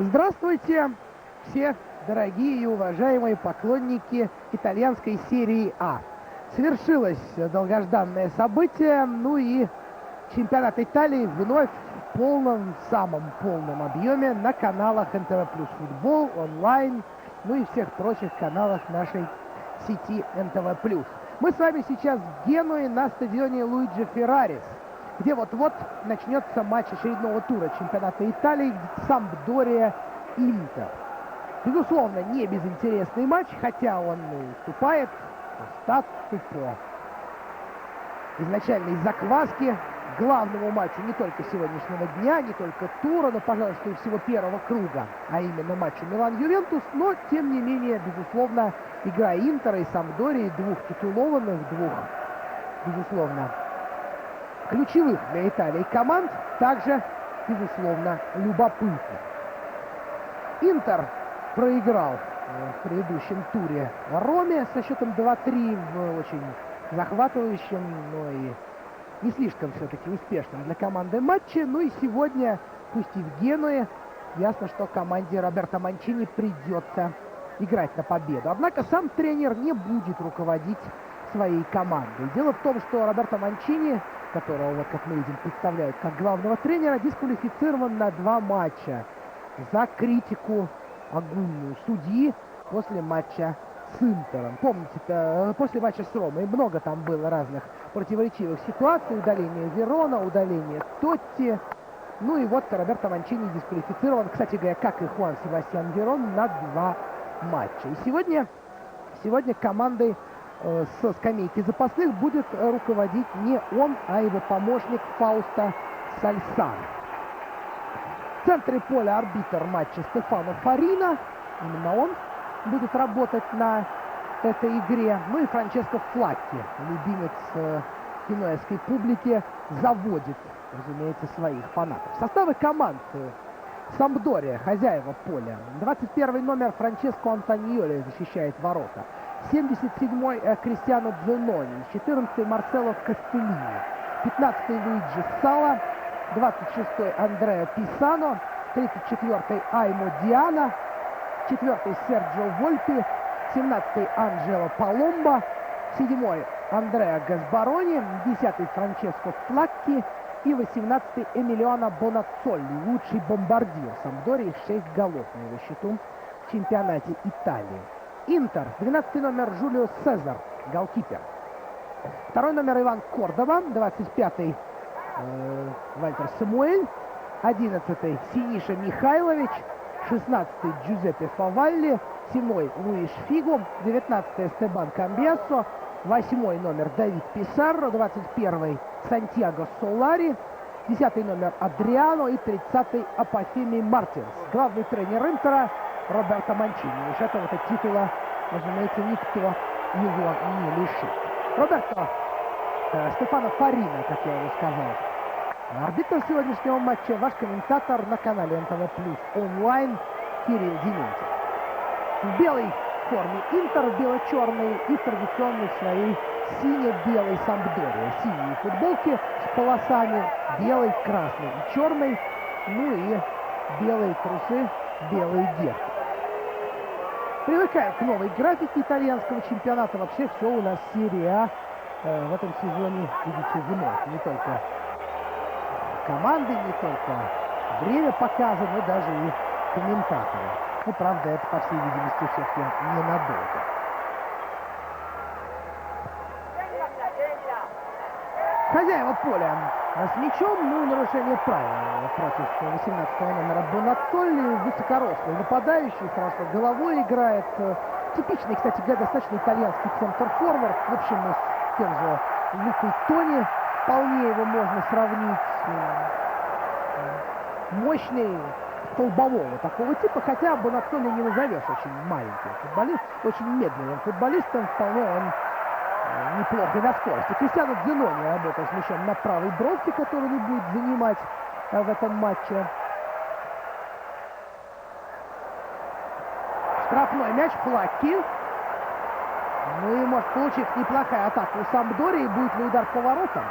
Здравствуйте, все дорогие и уважаемые поклонники итальянской серии А. Свершилось долгожданное событие, ну и чемпионат Италии вновь в полном, самом полном объеме на каналах НТВ Плюс Футбол, онлайн, ну и всех прочих каналах нашей сети НТВ Плюс. Мы с вами сейчас в Генуе на стадионе Луиджи Феррарис, где вот-вот начнется матч очередного тура чемпионата Италии Сампдория Интер. Безусловно, не безинтересный матч, хотя он уступает по статусу, по изначальной закваске главному матчу не только сегодняшнего дня, не только тура, но, пожалуй, что и всего первого круга, а именно матчу Милан-Ювентус, но, тем не менее, безусловно, игра Интера и Сампдории, двух титулованных, двух, безусловно, ключевых для Италии команд, также, безусловно, любопытных. Интер проиграл в предыдущем туре Роме со счетом 2-3 в очень захватывающем, но и не слишком все-таки успешном для команды матче. Ну и сегодня, пусть и в Генуе, ясно, что команде Роберто Манчини придется играть на победу. Однако сам тренер не будет руководить своей командой. Дело в том, что Роберто Манчини, которого, вот как мы видим, представляют как главного тренера, дисквалифицирован на 2 матча за критику огульную судьи после матча с Интером. Помните, после матча с Ромой много там было разных противоречивых ситуаций. Удаление Верона, удаление Тотти. Ну и вот Роберто Манчини дисквалифицирован, кстати говоря, как и Хуан Себастьян Верон, на 2 матча. И сегодня командой со скамейки запасных будет руководить не он, а его помощник Фаусто Сальсано. В центре поля арбитр матча Стефано Фарина. Именно он будет работать на этой игре. Ну и Франческо Флатти, любимец генуэзской публики, заводит, разумеется, своих фанатов. Составы команд Сампдория, хозяева поля. 21 номер Франческо Антоньоли защищает ворота. 77-й Кристиано Дзенони. 14-й Марсело Кастеллини. 15-й Луиджи Сала. 26-й Андреа Писано, 34-й Аймо Диана, 4-й Серджио Вольпи, 17-й Анджело Паломба, 7-й Андреа Газбарони, 10-й Франческо Флакки и 18-й Эмилиано Бонаццолли, лучший бомбардир Сампдории, 6 голов на его счету в чемпионате Италии. Интер, 12-й номер Жулио Сезар, голкипер. 2-й номер Иван Кордова, 25-й Вальтер Самуэль, 11-й Синиша Михайлович, 16-й Джузеппе Фавалли, 7-й Луиш Фигу, 19-й Эстебан Камбьясо, 8-й номер Давид Писарро, 21-й Сантьяго Солари, 10-й номер Адриано и 30-й Апофемий Мартинс. Главный тренер Интера Роберто Манчини. Уж этого титула, разумеется, никто его не лишит. Роберто Стефано Фарина, как я уже сказал. Арбитр сегодняшнего матча ваш комментатор на канале НТВ Плюс онлайн Кирилл Дементьев. В белой форме Интер, в бело-черной и традиционной своей сине-белой Сампдория. Синие футболки с полосами белой, красной и черной. Ну и белые трусы, белые гербы. Привыкаем к новой графике итальянского чемпионата. Вообще все у нас серия А в этом сезоне, видите, вновь. Не только команды, не только время показа, но даже и комментаторы. Ну, правда, это, по всей видимости, все-таки ненадолго. Хозяева поля с мячом, ну, нарушение правил против 18-го номера Бонаццолли. Высокорослый нападающий, хорошо головой играет. Типичный, кстати говоря, достаточно итальянский центр-форвард. В общем, с тем же Лукой Тони вполне его можно сравнить. Мощный, столбового такого типа, хотя Бонаццолли не назовешь очень маленьким футболистом, очень медленным футболистом, вполне он неплохо на скорости. Кристиано Дзенони работал с мячом на правой бровке, который не будет занимать в этом матче. Штрафной мяч Флакки. Ну и может получиться неплохая атака у Сампдории. Будет ли удар по воротам?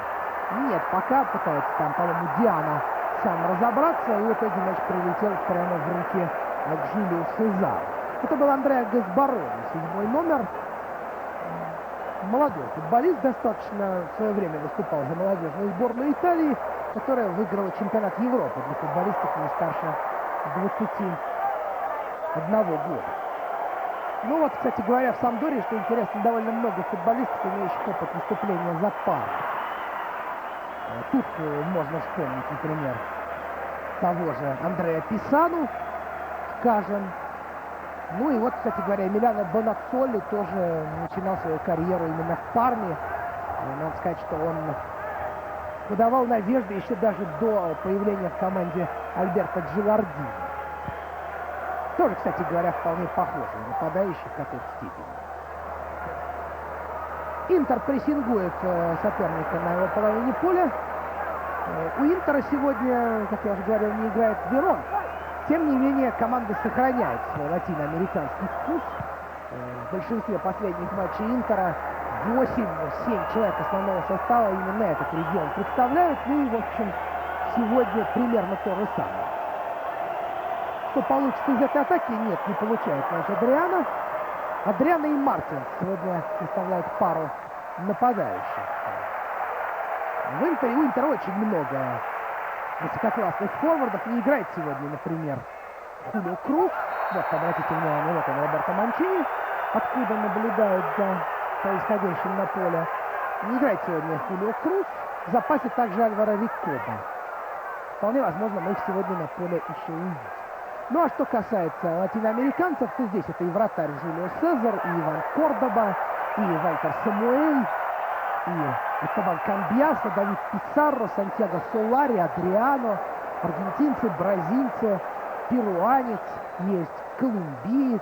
Нет, пока пытается там, по-моему, Диана сам разобраться, и в итоге мяч прилетел прямо в руки от Джулио Сезара. Это был Андреа Гасбарони, 7-й номер. Молодой футболист, достаточно в свое время выступал за молодежную сборную Италии, которая выиграла чемпионат Европы для футболистов не старше 21 года. Ну вот, кстати говоря, в Сампдории, что интересно, довольно много футболистов, имеющих опыт выступления за пару. Тут можно вспомнить, например, того же Андреа Писану, скажем. Ну и вот, кстати говоря, Эмилиано Бонаццоли тоже начинал свою карьеру именно в Парме. Надо сказать, что он подавал надежды еще даже до появления в команде Альберто Джиlardини. Тоже, кстати говоря, вполне похожий нападающий в какой-то степени. Интер прессингует соперника на его половине поля. У Интера сегодня, как я уже говорил, не играет Верон. Тем не менее, команда сохраняет свой латиноамериканский вкус. В большинстве последних матчей Интера 8-7 человек основного состава именно этот регион представляют. Ну и, в общем, сегодня примерно то же самое. Что получится из этой атаки? Нет, не получает мяч Адриано. Адриано и Мартинс сегодня составляют пару нападающих. У Интера очень много высококлассных форвардов. Не играет сегодня, например, Хулио Крус. Вот, обратите внимание, вот он, Роберто Манчини, откуда наблюдает за происходящим на поле. Не играет сегодня Хулио Крус. В запасе также Альваро Риккоба. Вполне возможно, мы их сегодня на поле еще увидим. Ну а что касается латиноамериканцев, то здесь это и вратарь Жулио Сезар, и Иван Кордоба, и Вальтер Самуэль, и Эстебан Камбьясо, Давид Писарро, Сантьяго Солари, Адриано, аргентинцы, бразильцы, перуанец, есть колумбиец.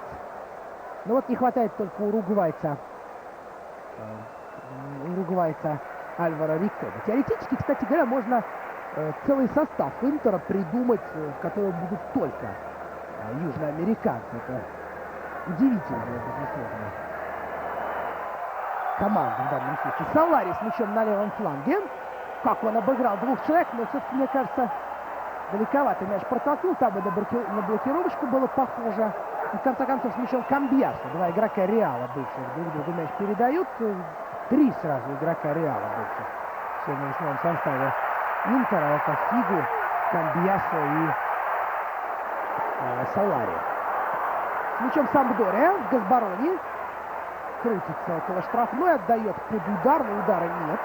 Но вот не хватает только уругвайца Альваро Риккоба. Теоретически, кстати говоря, можно целый состав Интера придумать, в котором будут только южноамериканцы. Это удивительно, безусловно, команда в данном случае. Солари с мячом на левом фланге. Как он обыграл двух человек, но все-таки, мне кажется, далековато мяч протолкнул. Там и на блокировочку было похоже. И в конце концов с мячом Камбьясо. Два игрока Реала бывших друг другу мяч передают. Три сразу игрока Реала бывших в сегодняшнем составе Интера. Это Фигу, Камбьясо и Солари. С мячом Сампдория. Гасбарони крутится около штрафной, отдает под удар, но удара нет.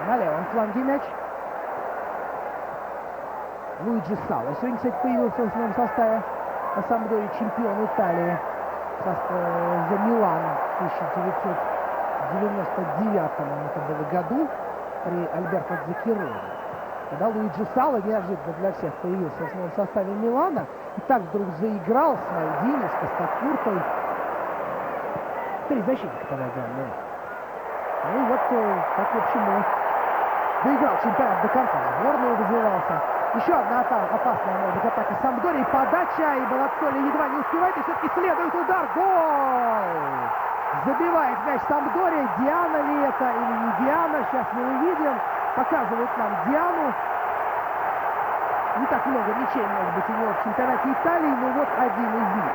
На левом фланге мяч. Луиджи Сало сегодня, кстати, появился в основном составе на Сампдории, чемпион Италии за Милан в 1999 это было году при Альберто Дзаккерони. Когда Луиджи Сало неожиданно для всех появился в основном составе Милана и так вдруг заиграл с Мальдини, с Костакуртой. Три защитника тогда играли. Ну и вот так, в общем, доиграл чемпионат до конца. Сборную развивался. Еще одна опасная, может быть, атака Сампдории. Подача, и Бонаццоли едва не успевает, и все-таки следует удар. Гол! Забивает мяч Сампдория. Диана ли это или не Диана? Сейчас мы увидим. Показывают нам Диану. Не так много мячей, может быть, у него в чемпионате Италии, но вот один из них.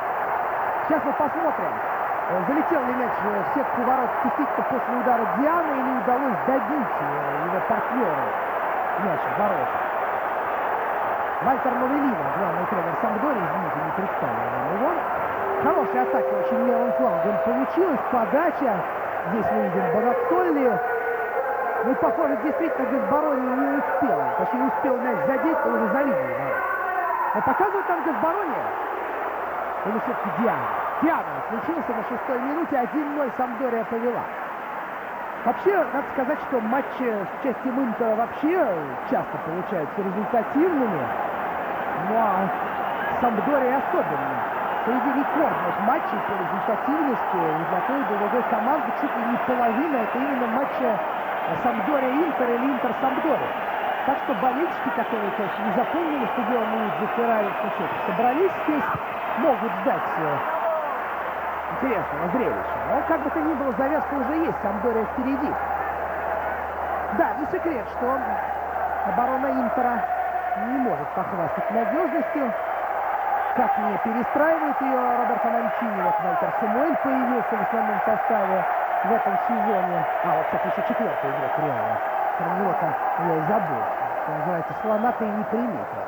Сейчас мы посмотрим, залетел ли мяч в сетку ворот действительно после удара Дианы, или удалось добить его партнеру мяч в ворота. Вальтер Новеллино, главный тренер Сампдории, извините, не представил его. Хорошая атака очень левым флангом получилась. Подача. Здесь мы видим Бонаццоли. Ну, похоже, действительно, Гасбарони не успел. Точнее, не успел мяч задеть, то уже за линией. Но показывают там Гасбарони. Или все-таки Диана. Диана включился на 6-й минуте. 1-0 Сампдория повела. Вообще, надо сказать, что матчи с участием Интера вообще часто получаются результативными. Ну, а Сампдория особенно. Среди рекордных матчей по результативности и для той и другой команды чуть ли не половина. Это именно матчи Сампдория-Интер или Интер-Сампдория. Так что болельщики, которые, конечно, не запомнили стадион Луиджи Феррари, собрались здесь, могут ждать интересного зрелища. Но как бы то ни было, завязка уже есть. Сампдория впереди. Да, не секрет, что оборона Интера не может похвастать надежностью. Как не перестраивает ее Роберто Манчини. Вот Вальтер Самуэль появился в основном составе в этом сезоне. А, вот, кстати, еще четвертый игрок Реала. Про него-то я и забыл. Что называется, слона ты и не приметил.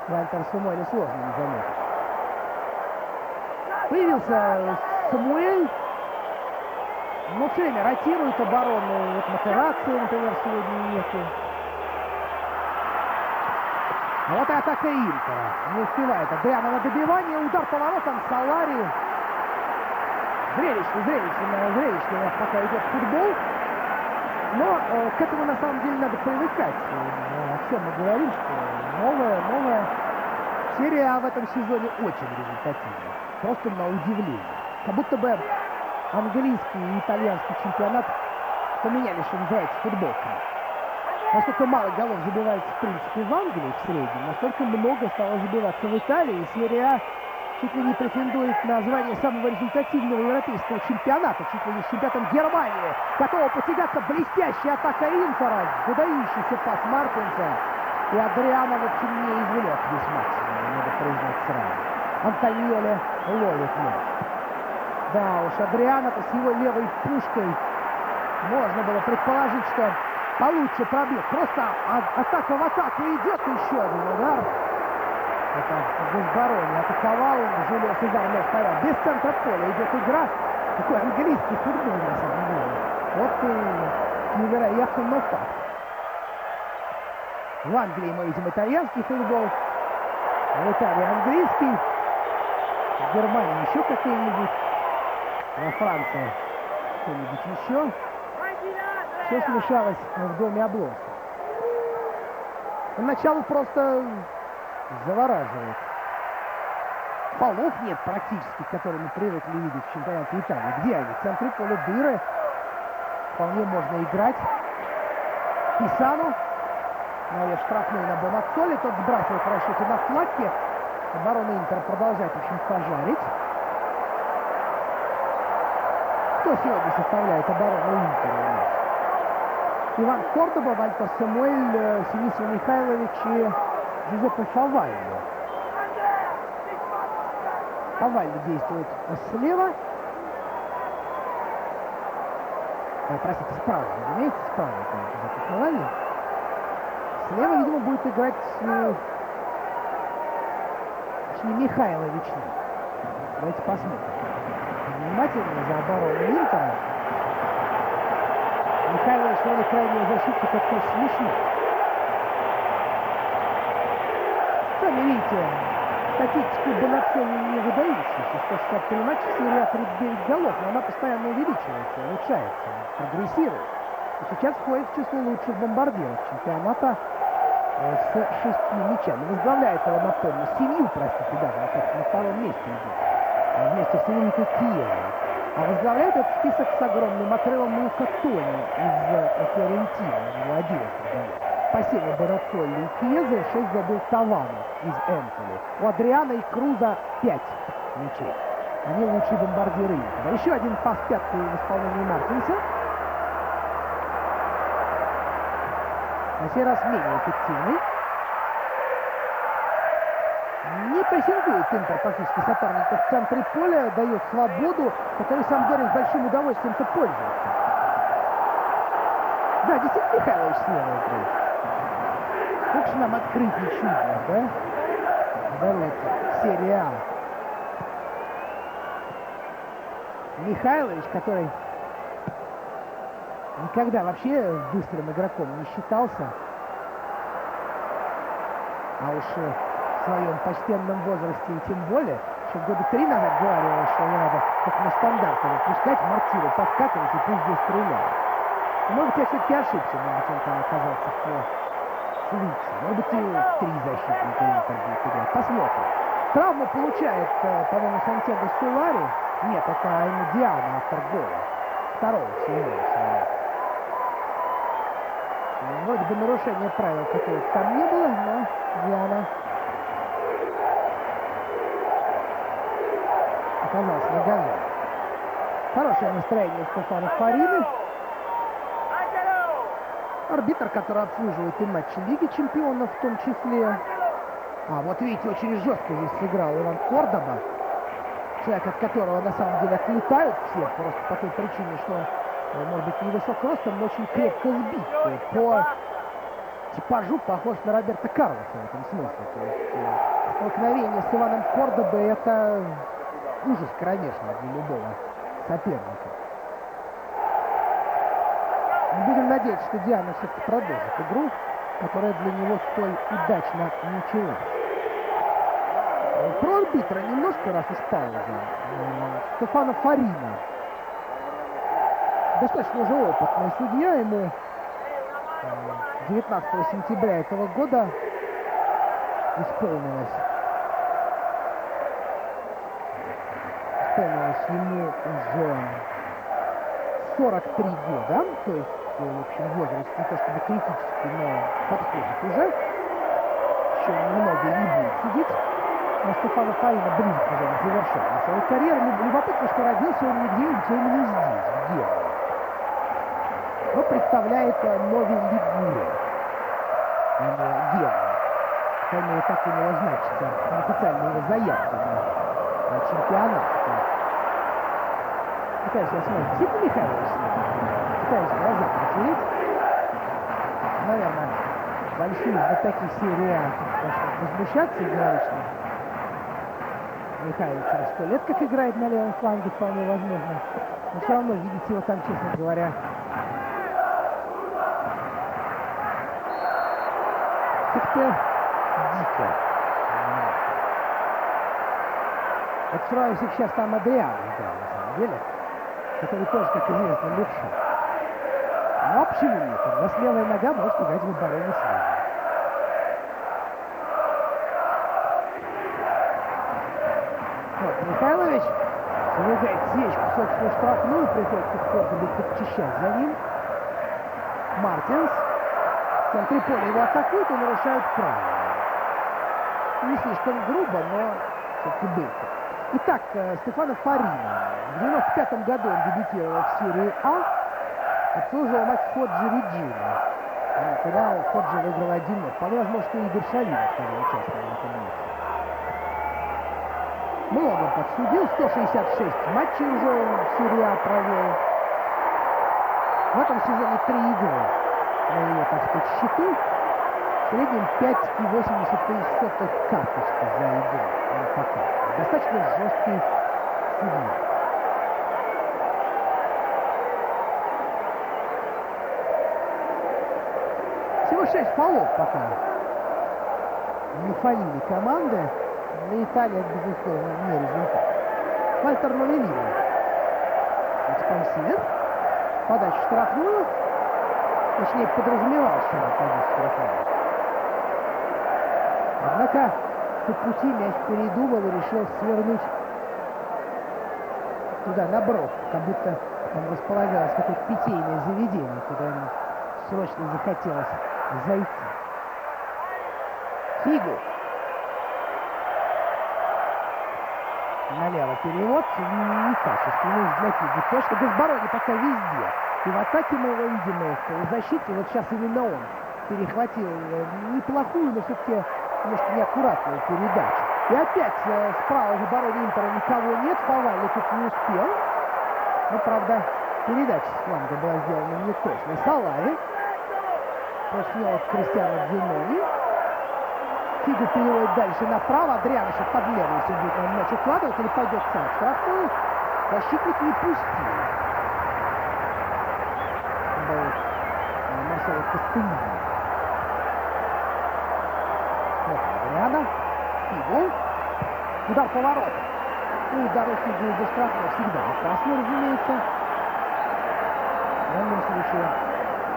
Вальтер Самуэль сложно не заметить. Появился Самуэль. Но все время ротирует оборону. Вот Матерации, например, сегодня нету. А вот и атака Интера. Не успевает Адриано на добивание. Удар по воротам Солари. Зрелищный пока идет футбол. Но к этому на самом деле надо привыкать. О чем мы говорим, что новая серия А в этом сезоне очень результативна. Просто на удивление. Как будто бы английский и итальянский чемпионат поменяли, что называется, футболками. Насколько мало голов забивается, в принципе, в Англии в среднем, настолько много стало забиваться в Италии. И серия А чуть ли не претендует на звание самого результативного европейского чемпионата, чуть ли не с чемпионатом Германии. Готова потягаться блестящая атака Интера, выдающийся пас Мартинса. И Адриано, в общем, не извлек весь максимум, надо признать сразу. Антоньоле ловит мяч. Да уж, Адриано-то с его левой пушкой можно было предположить, что получше пробьет. Просто атака в атаку идет. Еще один удар. Это Гасбарони атаковал. Жюлио Сезар мяч повел. Без центра поля идет игра. Такой английский футбол на самом деле. Вот и невероятно, но факт. В Англии мы видим итальянский футбол. В Италии английский. В Германии еще какие-нибудь. Во Франции что-нибудь еще. Все смешалось в доме Облонских. Поначалу просто завораживает. Фолов нет практически, которые мы привыкли видеть в чемпионате Италии. Где они? В центре поля дыры. Вполне можно играть. Писану. Навес штрафной на Бонаццоли. Тот сбрасывает в расчете на фланге. Оборона Интера продолжает очень пожарить. Кто сегодня составляет оборону Интера у нас? Иван Кордоба, Вальтер Самуэль, Синису Михайлович и Джузеппе Фавалли. Фавалли действует слева. Простите, справа, разумеется, справа это Джузеппе Фавалли. Слева, видимо, будет играть Михайлович. Давайте посмотрим. Внимательно за оборону Интера. Михайлович в роли крайнего защитника как-то смешно. Сами видите, статистику Бонаццоли не выдающаяся. 163 матча, серия 39 голов, но она постоянно увеличивается, улучшается, прогрессирует. И сейчас входит в число лучших бомбардиров чемпионата с 6 мячами. Возглавляет его, напомню, семью, простите, даже, на втором месте идет. Вместе с Энрико Кьезой. А возглавляет этот список с огромным отрывом Лука Тони из Фиорентины. У него 11 голов. По 7 Бонаццоли и Кьезы, 6 забил Тавано из Эмполи. У Адриано и Круза 5 мячей. Они лучшие бомбардиры Интера. Еще один пас пяткой в исполнении Мартинса. На сей раз менее эффективный. Не прессингует Интер практически соперников в центре поля, дает свободу, которой Самдория с большим удовольствием-то пользуется. Да, действительно, Михайлович слева играет. Сколько же нам открытий чудных, да? Давайте, серия А. Михайлович, который никогда вообще быстрым игроком не считался. А уж в своем почтенном возрасте и тем более, еще года 3 назад говорилось, что не надо как на стандарты выпускать, мортиру подкатывать и пусть здесь стреляют. Может быть, я все-таки ошибся, может быть, он там оказался лучше. Может быть, и 3 защитника Интер будет играть. Посмотрим. Травму получает, по-моему, Сантьяго Солари. Нет, это ему Диана, автор гола. Второго всего. Вроде бы нарушение правил какого-то там не было, но Диана оказался на газоне. Хорошее настроение у Стефано Фарины. Арбитр, который обслуживает и матчи Лиги Чемпионов в том числе. А, вот видите, очень жестко здесь сыграл Иван Кордоба. Человек, от которого на самом деле отлетают все, просто по той причине, что он, может быть, невысок ростом, но очень крепко сбит. По типажу похож на Роберто Карлоса в этом смысле. То есть столкновение с Иваном Кордобой — это ужас кромешный для любого соперника. Мы будем надеяться, что Диана все-таки продолжит игру, которая для него столь удачно началась. Про арбитра немножко, раз уж пауза. Стефано Фарина. Достаточно уже опытный судья. Ему 19 сентября этого года исполнилось ему уже 43 года. То есть, в общем, возраст не то чтобы критический, но подходит уже. Еще немного не будет судить. Но Стефано Фарина близко уже к завершению своей карьеры. Любопытно, что родился он не где-нибудь, а именно здесь, в Генуе. Но представляет Нови Лигуре. Генуя. Фамилия так у него значится. Официальная его заявка на чемпионат. Пытаюсь я смотреть. Типа Михайлович. Пытаюсь глаза протереть. Наверное, большие знатоки серии А начнут возмущаться и говорить, что Михайлович через 100 лет как играет на левом фланге, вполне возможно. Но все равно видеть его там, честно говоря, как-то дико. Вот сразу сейчас там Адриано играл, на самом деле, который тоже, как известно, левша. Но почему нет? У нас левая нога может играть в обороне слева. Вот, Михайлович совершает свечку в собственную штрафную, приходится в Кордобе подчищать за ним. Мартинс. В центре поля его атакуют и нарушают правила. Не слишком грубо, но все-таки было. Итак, Стефано Фарина. В 95 году он дебютировал в серии А. Обслуживал матч Фоджи Реджина. Когда Фоджи выиграл 1-0. Вполне возможно, что Игорь Шалинов тогда участвовал в этом матче. Много он подсудил. 166 матчей уже в серии А провел. В этом сезоне 3 игры на его, так сказать, счету. В среднем 5,83 карточки за игру. Достаточно жесткий судья. Всего 6 фолов пока на фамилии команды. На Италии, безусловно, не результат. Вальтер Новеллино. Экспансивен. Подача в штрафную. Точнее, подразумевал, что он пойдет в штрафную. Однако по пути мяч передумал и решил свернуть туда, на бровь. Как будто там располагалось какое-то питейное заведение, куда ему срочно захотелось зайти. Фигу. Налево перевод. Некачественный для Фигу. Точно Газборони пока везде. И в атаке мы его видим, и в полузащите. Вот сейчас именно он перехватил неплохую, но все-таки немножко неаккуратную передачу. И опять справа в обороне Интера никого нет. Фавалли тут не успел. Но, правда, передача с фланга была сделана не точно. Салави. Против него Кристиано Дзинони. Фигу переводит дальше направо. Адриано сейчас под левую сидит. Он мяч укладывает или пойдет сам в штрафную. Защитник не пустил. Марсело Кастельни. Вот Адриано. Фигу. Удар по воротам. Удар у Фигу из-за штрафной всегда опасный, разумеется. В данном случае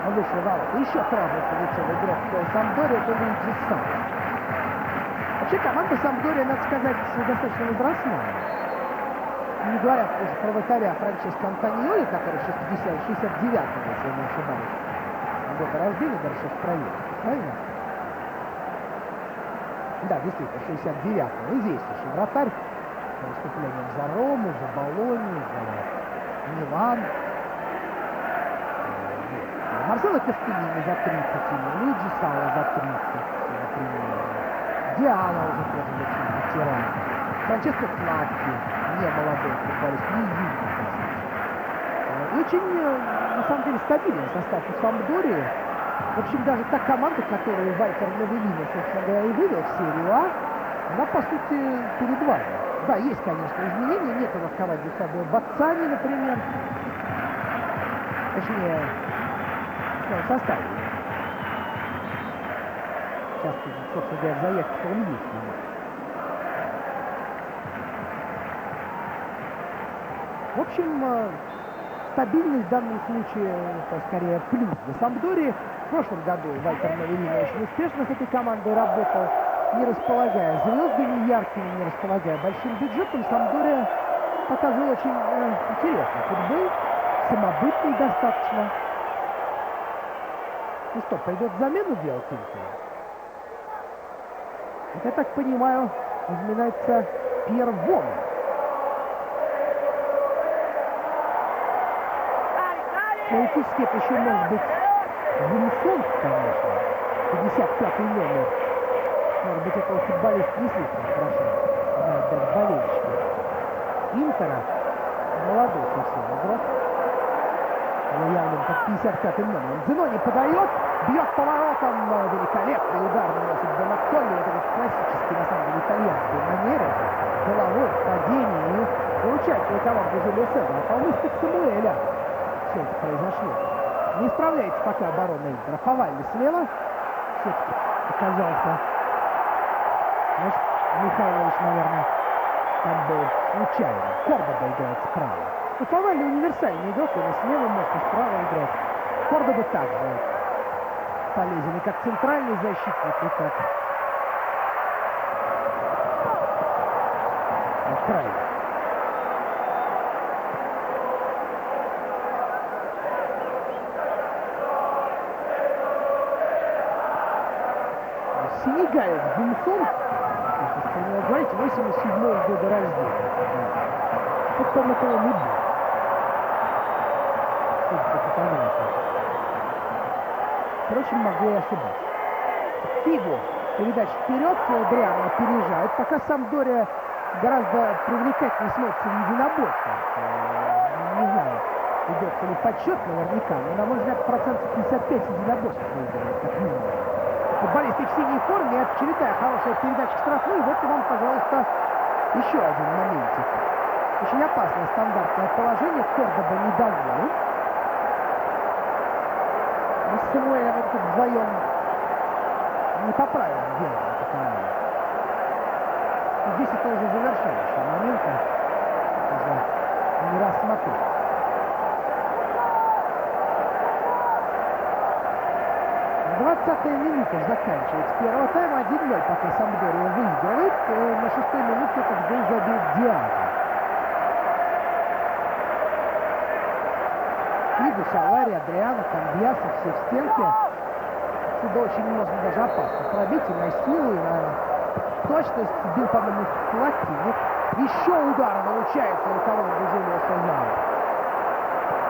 он вышел ворот. Еще травму получил игрок Самдория, это Луиджи Санчо. Вообще команда Самдория, надо сказать, достаточно возрастная. Не говоря уже про вратаря Франческо Антониоли, который 69-го, если я не ошибаюсь, года рождения, даже сейчас проверю. Правильно? Да, действительно, 69-го. И здесь еще вратарь с выступлением за Рому, за Болонью, за Милан. Марсело Кастеллини за 30, Луиджи Сало за 30, например. Диана уже тоже очень ветеран. Франческо Флатти, не молодой футболист, не юный совсем. И очень, на самом деле, стабильный состав у Сампдории. В общем, даже та команда, которую Вальтер Новеллино, собственно говоря, и вывел в серию А, она, по сути, перед вами. Да, есть, конечно, изменения. Нет у нас в команде Фабио Баццани, например. Точнее, в составе. Сейчас, собственно говоря, заехать он есть. В общем, стабильность в данном случае, это скорее плюс для Сампдории. В прошлом году Вальтер Новеллино очень успешно с этой командой работал, не располагая звездами яркими, не располагая большим бюджетом. Сампдория показывала очень интересный футбол, самобытный достаточно. Ну что, пойдет замену делать Интеру? Вот я так понимаю, упоминается Пьер Вон. Теоретически это еще может быть Винсон, конечно. 55-й номер. Может быть, этого футболист не слишком хорошо знает даже болельщики Интера. Молодой совсем игрок. Явным как 55-й номер. Дзинони подает, бьет поворотом. Великолепный удар наносит Бонакколи. Это вот классический, на самом деле, итальянской манере. Головой в падении и получает свою команду Жюльо Сезара. А по выставке Самуэля все это произошло. Не справляется пока оборона Интера. Повальный слева. Все-таки оказался. Может, Михайлович, наверное, там был случайно. Кордоба играет справа. Ну, Повальный универсальный игрок. Он и слева может, и справа играть. Кордоба также полезен и как центральный защитник, и как крайний. Сенегалец Бенсон, если про него говорить, 87-го года рождения. Потом этого не будет. Судя по фотографии. Впрочем, могу и ошибаться. Фигу. Передача вперед. Дриано опережает. Пока Сампдория гораздо привлекательнее смотрится в единоборстве. Не знаю, идется ли подсчет наверняка, но, на мой взгляд, процентов 55 единоборств выигрывает, как минимум. Футболисты в синей форме, очередная хорошая передача к штрафной. Вот и вам, пожалуйста, еще один моментик. Очень опасное стандартное положение. Кордоба недоволен. Мы с Самуэлем тут вдвоем не по правилам делаем эту команду. Здесь это уже завершающий момент. Уже не рассмотреть. В 20-я минута заканчивается первого тайма. 1-0 пока Сампдория выигрывает. На 6-й минуте этот гол забил Диана. Фигу, Солари, Адриано, Камбьясо, все в стенке. Сюда очень можно даже опасно пробить и на силу, и на точность. Бил, по-моему, Флатти. Нет, еще удар получается у команды Жюльо Сезара.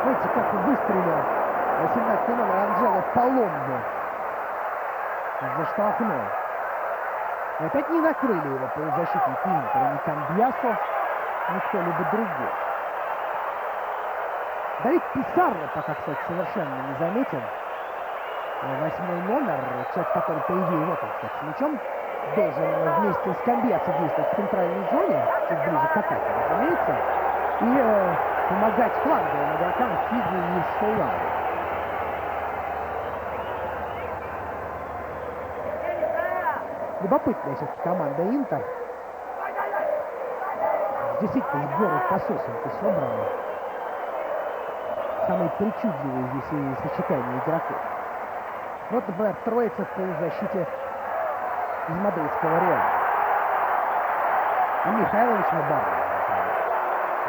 Видите, как выстрелил 18-й номер Анджело Паломбо за штрафной. И опять не накрыли его полузащитники Интера, ни Камбьясо, ни кто-либо другой. Давид Писарро пока, кстати, совершенно не заметен. 8-й номер, человек, который, по идее, вот он, кстати, с мячом, должен вместе с Камбьясо действовать в центральной зоне, чуть ближе к атаке, разумеется, и помогать фланговым игрокам Фигу и Солари. Любопытная все-таки команда Интер. Действительно, сборы по сосенке собраны. Самые причудливые здесь и сочетания игроков. Вот, например, троица в полузащите из мадридского Реала. И Михайлович на баре.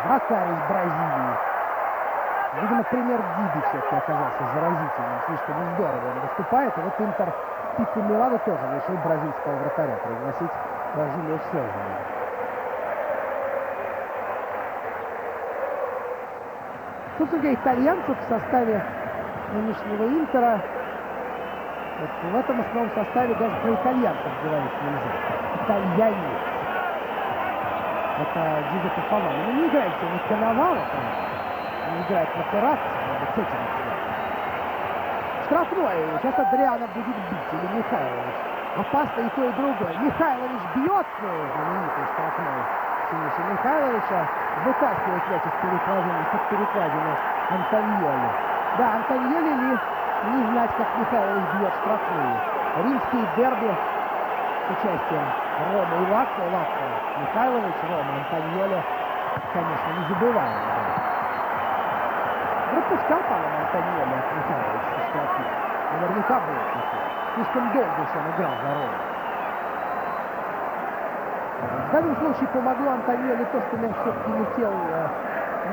Вратарь из Бразилии. Видимо, пример Диби все-таки оказался заразительным. Слишком здорово он выступает. И вот Интер в пику Милана тоже решил бразильского вратаря пригласить Жюльо Сезара. Собственно говоря, итальянцев в составе нынешнего Интера. Вот в этом основном составе даже про итальянцев говорить нельзя. Итальянец. Это Джузеппе Павлович. Ну, не играет все на Коновало, он играет на Терраксе, с этим связано. Штрафной. Сейчас Адриано будет бить, или Михайлович. Опасно и то, и другое. Михайлович бьет, знаменитый штрафной Синиша Михайловича, вытаскивает мяч из перекладины, под перекладину Антоньоли. Да, Антоньоли ли не знать, как Михайлович бьет штрафные. Римские дерби с участием Рома и Лакко. Лакко Михайлович, Рома Антоньоли, конечно, не забываем. Пропускал, по-моему, Антоньоли от Михайловича штрафных. Наверняка было такое. Слишком долго уж он играл за Рому. В данном случае помогло Антоньоли то, что мяч все-таки летел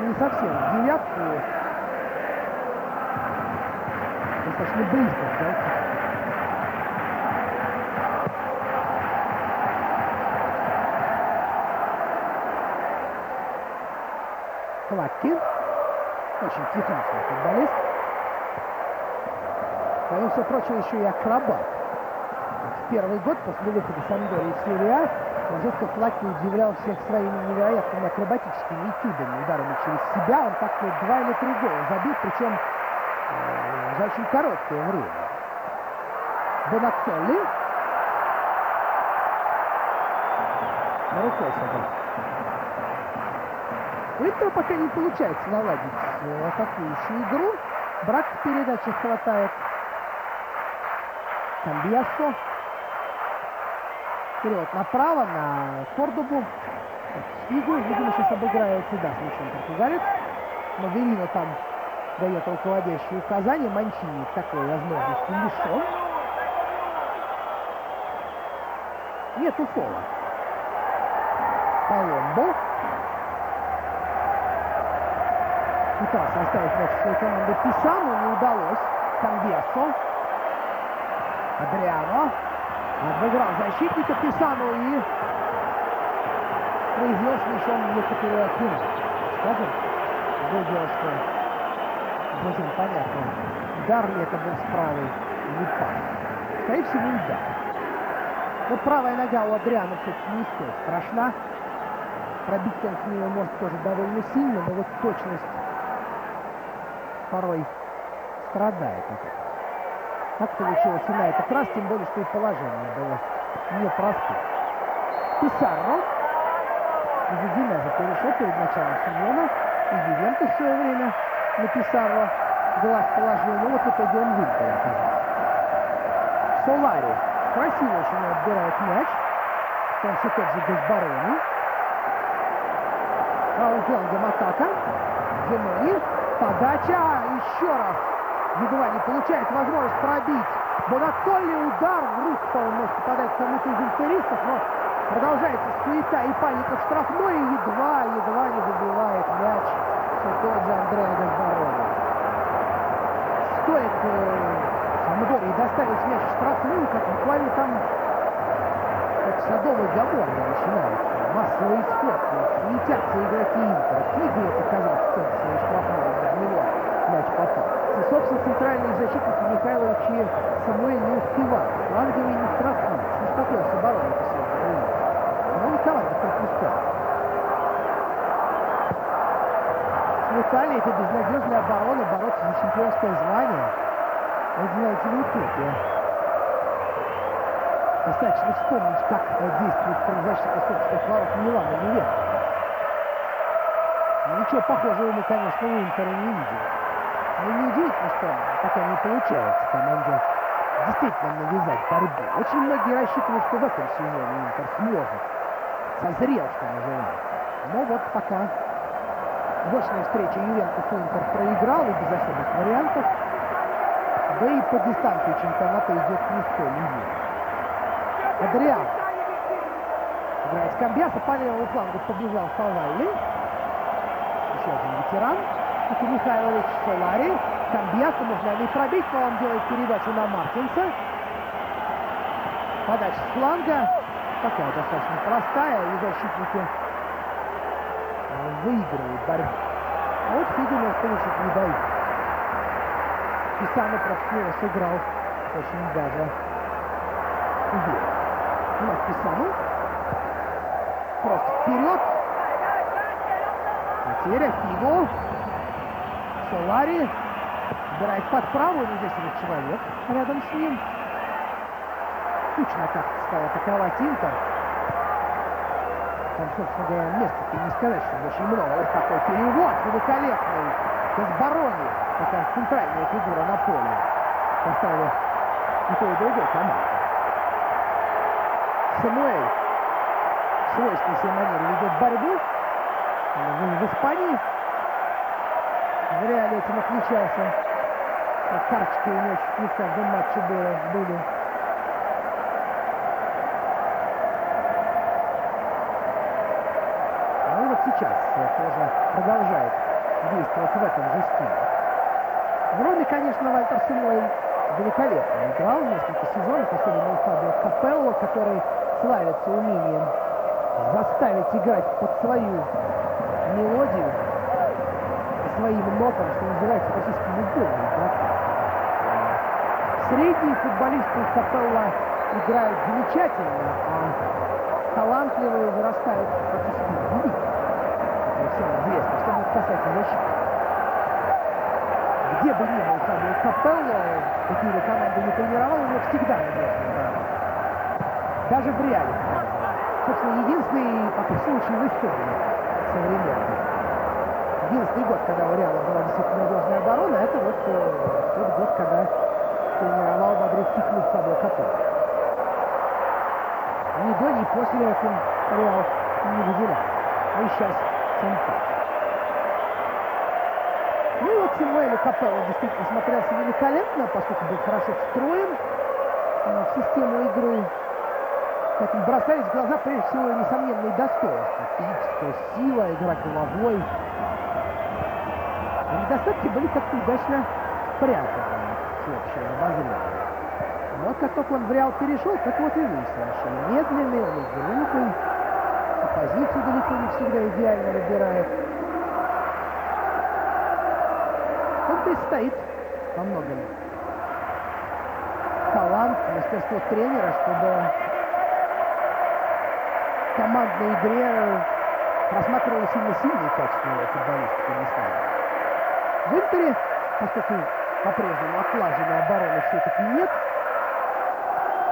не совсем в девятку. Достаточно близко к голкиперу. Клакки. Очень техничный футболист. Помимо всего прочего, еще и акробат. В первый год после выхода Самдории в серии А Франческо Клакки удивлял всех своими невероятными акробатическими этюдами, ударами через себя. Он так 2 или 3 гола забил, причем за очень короткое время. Бонаццолли. На рукой собой. У Интера пока не получается наладить атакующую игру. Брак в передачах хватает. Камбьясо. Вперед направо на Кордобу. Фигу. Видимо, сейчас обыграется, да, с мячом португалец. Но Верино там дает руководящие указания. Манчини такой возможности лишен. Нету фола. Коломбо. Пытался оставить мяч в своей команде Писану, не удалось. Камбьясо. Адриано обыграл защитника Писану и произвел с мячом некоторые ошибки. Скажем, другое дело, что совсем понятно, удар ли это был с правой или пас. Скорее всего, удар. Но правая нога у Адриано все-таки не столь страшна. Пробить он с нее может тоже довольно сильно, но вот точность порой страдает от этого. Так получилось и на этот раз, тем более, что и положение было непростым. Писарро из Удинеза перешел перед началом сезона. И Ювентус в свое время на Писарро глаз положил, но вот в итоге он в Интере оказался. Солари красиво очень отбирает мяч. Он все тот же Газбарони. Правым флангом атака. Зенони. Подача. Еще раз. Едва не получает возможность пробить. Бонаццолли, удар в руку, он может попадать кому-то из интеристов, но продолжается суета и паника в штрафной, и едва не забивает мяч все тот же Андреа Газбарони. Стоит Самдории доставить мяч в штрафную, как буквально там как садовый гамор начинается. Массовый исход. Летятся игроки Интера. Фигу это казалось в центре своей штрафной, из него мяч попал. И, собственно, центральные защитники Михайлович и Самуэль не успевают. Фланговые не штрафные. Что ж такое с обороной-то сегодня? Ну, не команда пропускает. В Италии это безнадежная оборона, бороться за чемпионское звание. Это, знаете, не утопия. Достаточно вспомнить, как действует правозащита собственных ворот Милана и Ювентуса. Ничего похожего мы, конечно, у Интера не видели. Но неудивительно, что пока не получается команде действительно навязать борьбу. Очень многие рассчитывают, что в этом сезоне Интер сможет. Созрел, что называется. Но вот пока мощная встреча Ювентус-Интер проиграл и без особых вариантов. Да и по дистанции чемпионата идет не столь уверенно. Адриан играет с Камбьясо, по левому флангу побежал Фавайли. Еще один ветеран. Это Михайлович, Солари. Камбьясо можно ли пробить, но он делает передачу на Мартинса. Подача с фланга. Такая достаточно простая, и защитники выигрывают борьбу. А вот Фигу может получить не дают. Писано против него сыграл очень даже уверенно. Вновь Писано. Просто вперед. Потеря. Фигу. Солари. Играет под правую, но здесь уже человек рядом с ним. Скучно как-то стал атаковать Интер. Там, собственно говоря, места-то не сказать, что очень много. Вот такой перевод великолепный. Безборони. Такая центральная фигура на поле. Поставили и той, и другой команды. Самуэль в свойственной себе манере ведет борьбу. В Испании в реале этим отличался. Карточки у него чуть не в каждом матче были. Ну и вот сейчас тоже продолжает действовать в этом же стиле. В Роме, конечно, Вальтер Самуэль великолепно играл несколько сезонов, особенно у Фабио Капелло, который славится умением заставить играть под свою мелодию, своим нотам, что называется, практически любого игрока. Средние футболисты Капелло играют замечательно, а талантливые вырастают практически великие. Это всем известно, что будет касаться защиты. Где бы ни был Фабио Капелло, какие бы команды не тренировал, у него всегда надежный игрок. Даже в реале. Собственно, единственный такой случай в истории современной. Единственный год, когда у Реала была действительно надежная оборона, это вот тот год, когда тренировал Мадрид Пикнул Фабио Капелло. Ни до, ни после этого Реал не выделял. Ну и сейчас тем паче. Ну и вот Самуэль Капелло действительно смотрелся великолепно, поскольку был хорошо встроен в систему игры. Поэтому бросались в глаза прежде всего несомненные достоинства. Физическая сила, игра головой. А недостатки были как-то удачно спрятаны всеобщего обозрения. Но вот как только он в Реал перешел, так вот и вы совершенно медленный, он и глупый, позицию далеко не всегда идеально выбирает. Он предстоит во многом талант, мастерство тренера, чтобы в командной игре просматривали сильно сильные качества футболистов местами. В Интере, поскольку по-прежнему отлаженной обороны все-таки нет,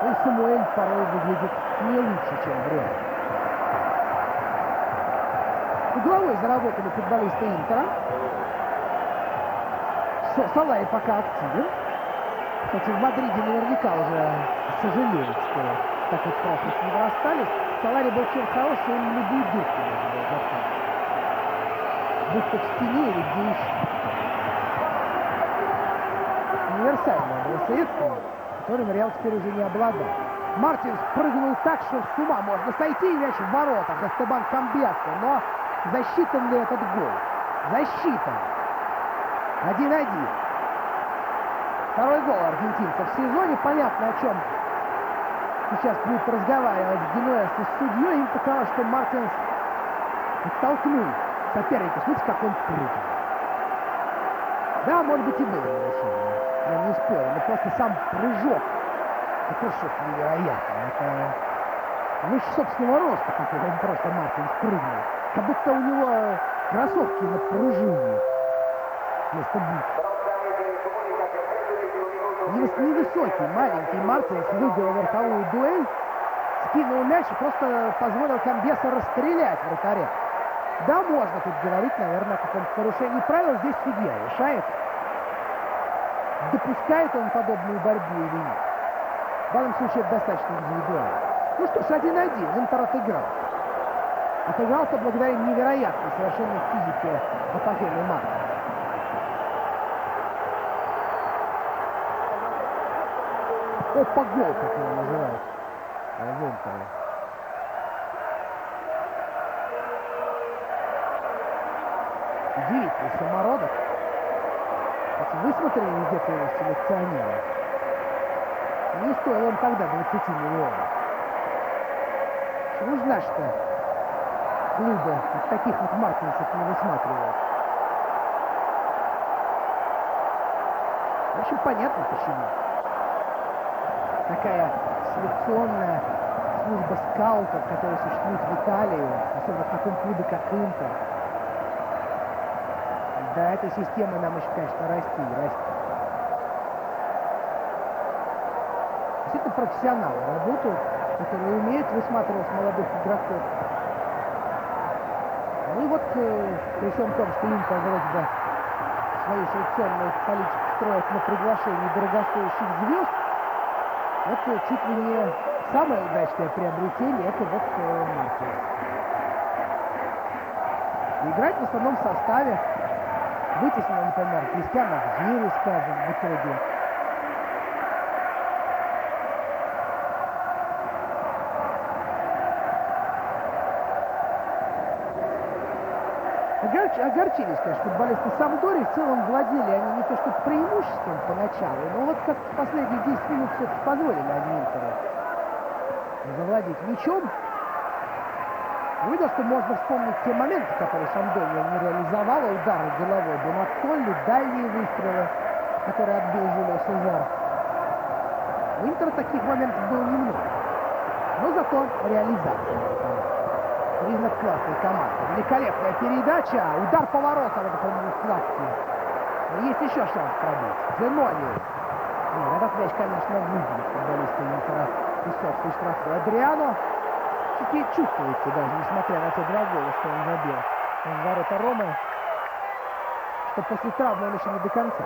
и Самуэль порой выглядит не лучше, чем в Реале. Угловой заработали футболисты Интера. Солари пока активен. Кстати, в Мадриде наверняка уже сожалеют, что так вот просто не расстались. Солари был чем хороший, он любую дырку можно было запомнить. Будь то в стене или где еще. Универсальное было средство, которым Реал теперь уже не обладал. Мартинс прыгнул так, что с ума можно сойти, и мяч в воротах. Эстебан Камбьясо. Но засчитан ли этот гол? Засчитан. 1-1. Второй гол аргентинцев в сезоне. Понятно, о чем сейчас будут разговаривать Генуэзцы с судьей. Им показалось, что Мартинс оттолкнул соперника. Смотрите, как он прыгнул. Да, может быть, и было нарушение. Я не спорю. Но просто сам прыжок. Это что-то невероятное. Это выше собственного роста, как он просто Мартинс прыгнул. Как будто у него кроссовки на пружине вместо бут. Невысокий, маленький Мартинс выиграл верховую дуэль, скинул мяч и просто позволил Камбьясо расстрелять вратаря. Да, можно тут говорить, наверное, о каком-то нарушении правил. Здесь судья решает, допускает он подобную борьбу или нет. В данном случае это достаточно индивидуально. Ну что ж, 1-1. Интер отыграл. Отыгрался благодаря невероятной совершенно физике Апофена Мартинса. Опа, гол, как его называют в Интере. Удивительный самородок. Вы смотрели где-то его селекционера? Не стоил он тогда 20 миллионов. Чего ж наши-то клубы от таких вот Мартинсов не высматривают? В общем, понятно почему. Такая селекционная служба скаутов, которая существует в Италии, особенно в таком клубе, как Интер. До этой системы нам еще, конечно, расти и расти. Действительно профессионалы работают, которые умеют высматривать молодых игроков. Ну и вот при всем том, что Интер вроде бы свою селекционную политику строит на приглашении дорогостоящих звезд, вот чуть ли не самое удачное приобретение — это вот Мартинс. Играть в основном в составе. Вытеснил, например, Кристиана Зири, скажем, в итоге. Огорчились, конечно, футболисты Сампдории. В целом владели они не то что преимуществом поначалу, но вот как в последние 10 минут все-таки позволили они Интеру завладеть мячом. Видел, что можно вспомнить те моменты, которые Сампдория не реализовала. Удары головой Бонаттолли, дальние выстрелы, которые отбил Жюлио Сезар. У Интера таких моментов было немного. Но зато реализация. Признак классной команды. Великолепная передача. Удар по воротам. Это, по-моему, сладкий. Есть еще шанс пробить. Зенони. Этот мяч, конечно, выиграл футболисты Интера. Песцовский штрафной. Адриано чуть чувствуется даже, несмотря на те 2 гола, что он забил в ворота Ромы, что после травмы он еще не до конца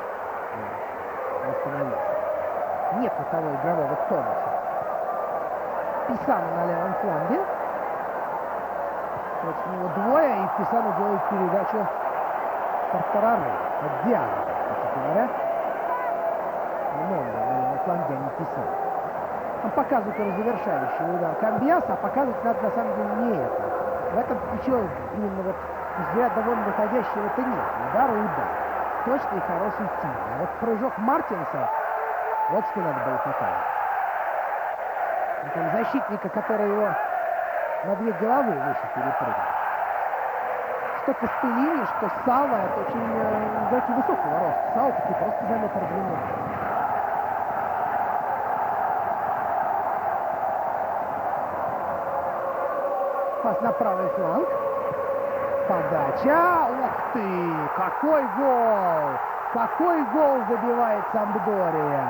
восстановился. Нет того игрового тонуса. Писано на левом фланге. Против него двое, и Писано делает передачу Тартарары. От Диана, кстати говоря. Много на левом фланге не Писано. Он показывает завершающий удар Камбьяса, а показывать надо на самом деле не это. В этом ничего именно вот взгляд довольно выходящего-то нет. Удар и удар. Точный и хороший стиль. А вот прыжок Мартинса, вот что надо было показывать. Там защитника, который его на 2 головы выше перепрыгнул. Что Кастеллини, что Сало, это очень высокого роста. Сало таки просто за метр длины. Пас на правый фланг. Подача. Ух ты! Какой гол! Какой гол забивает Сампдория!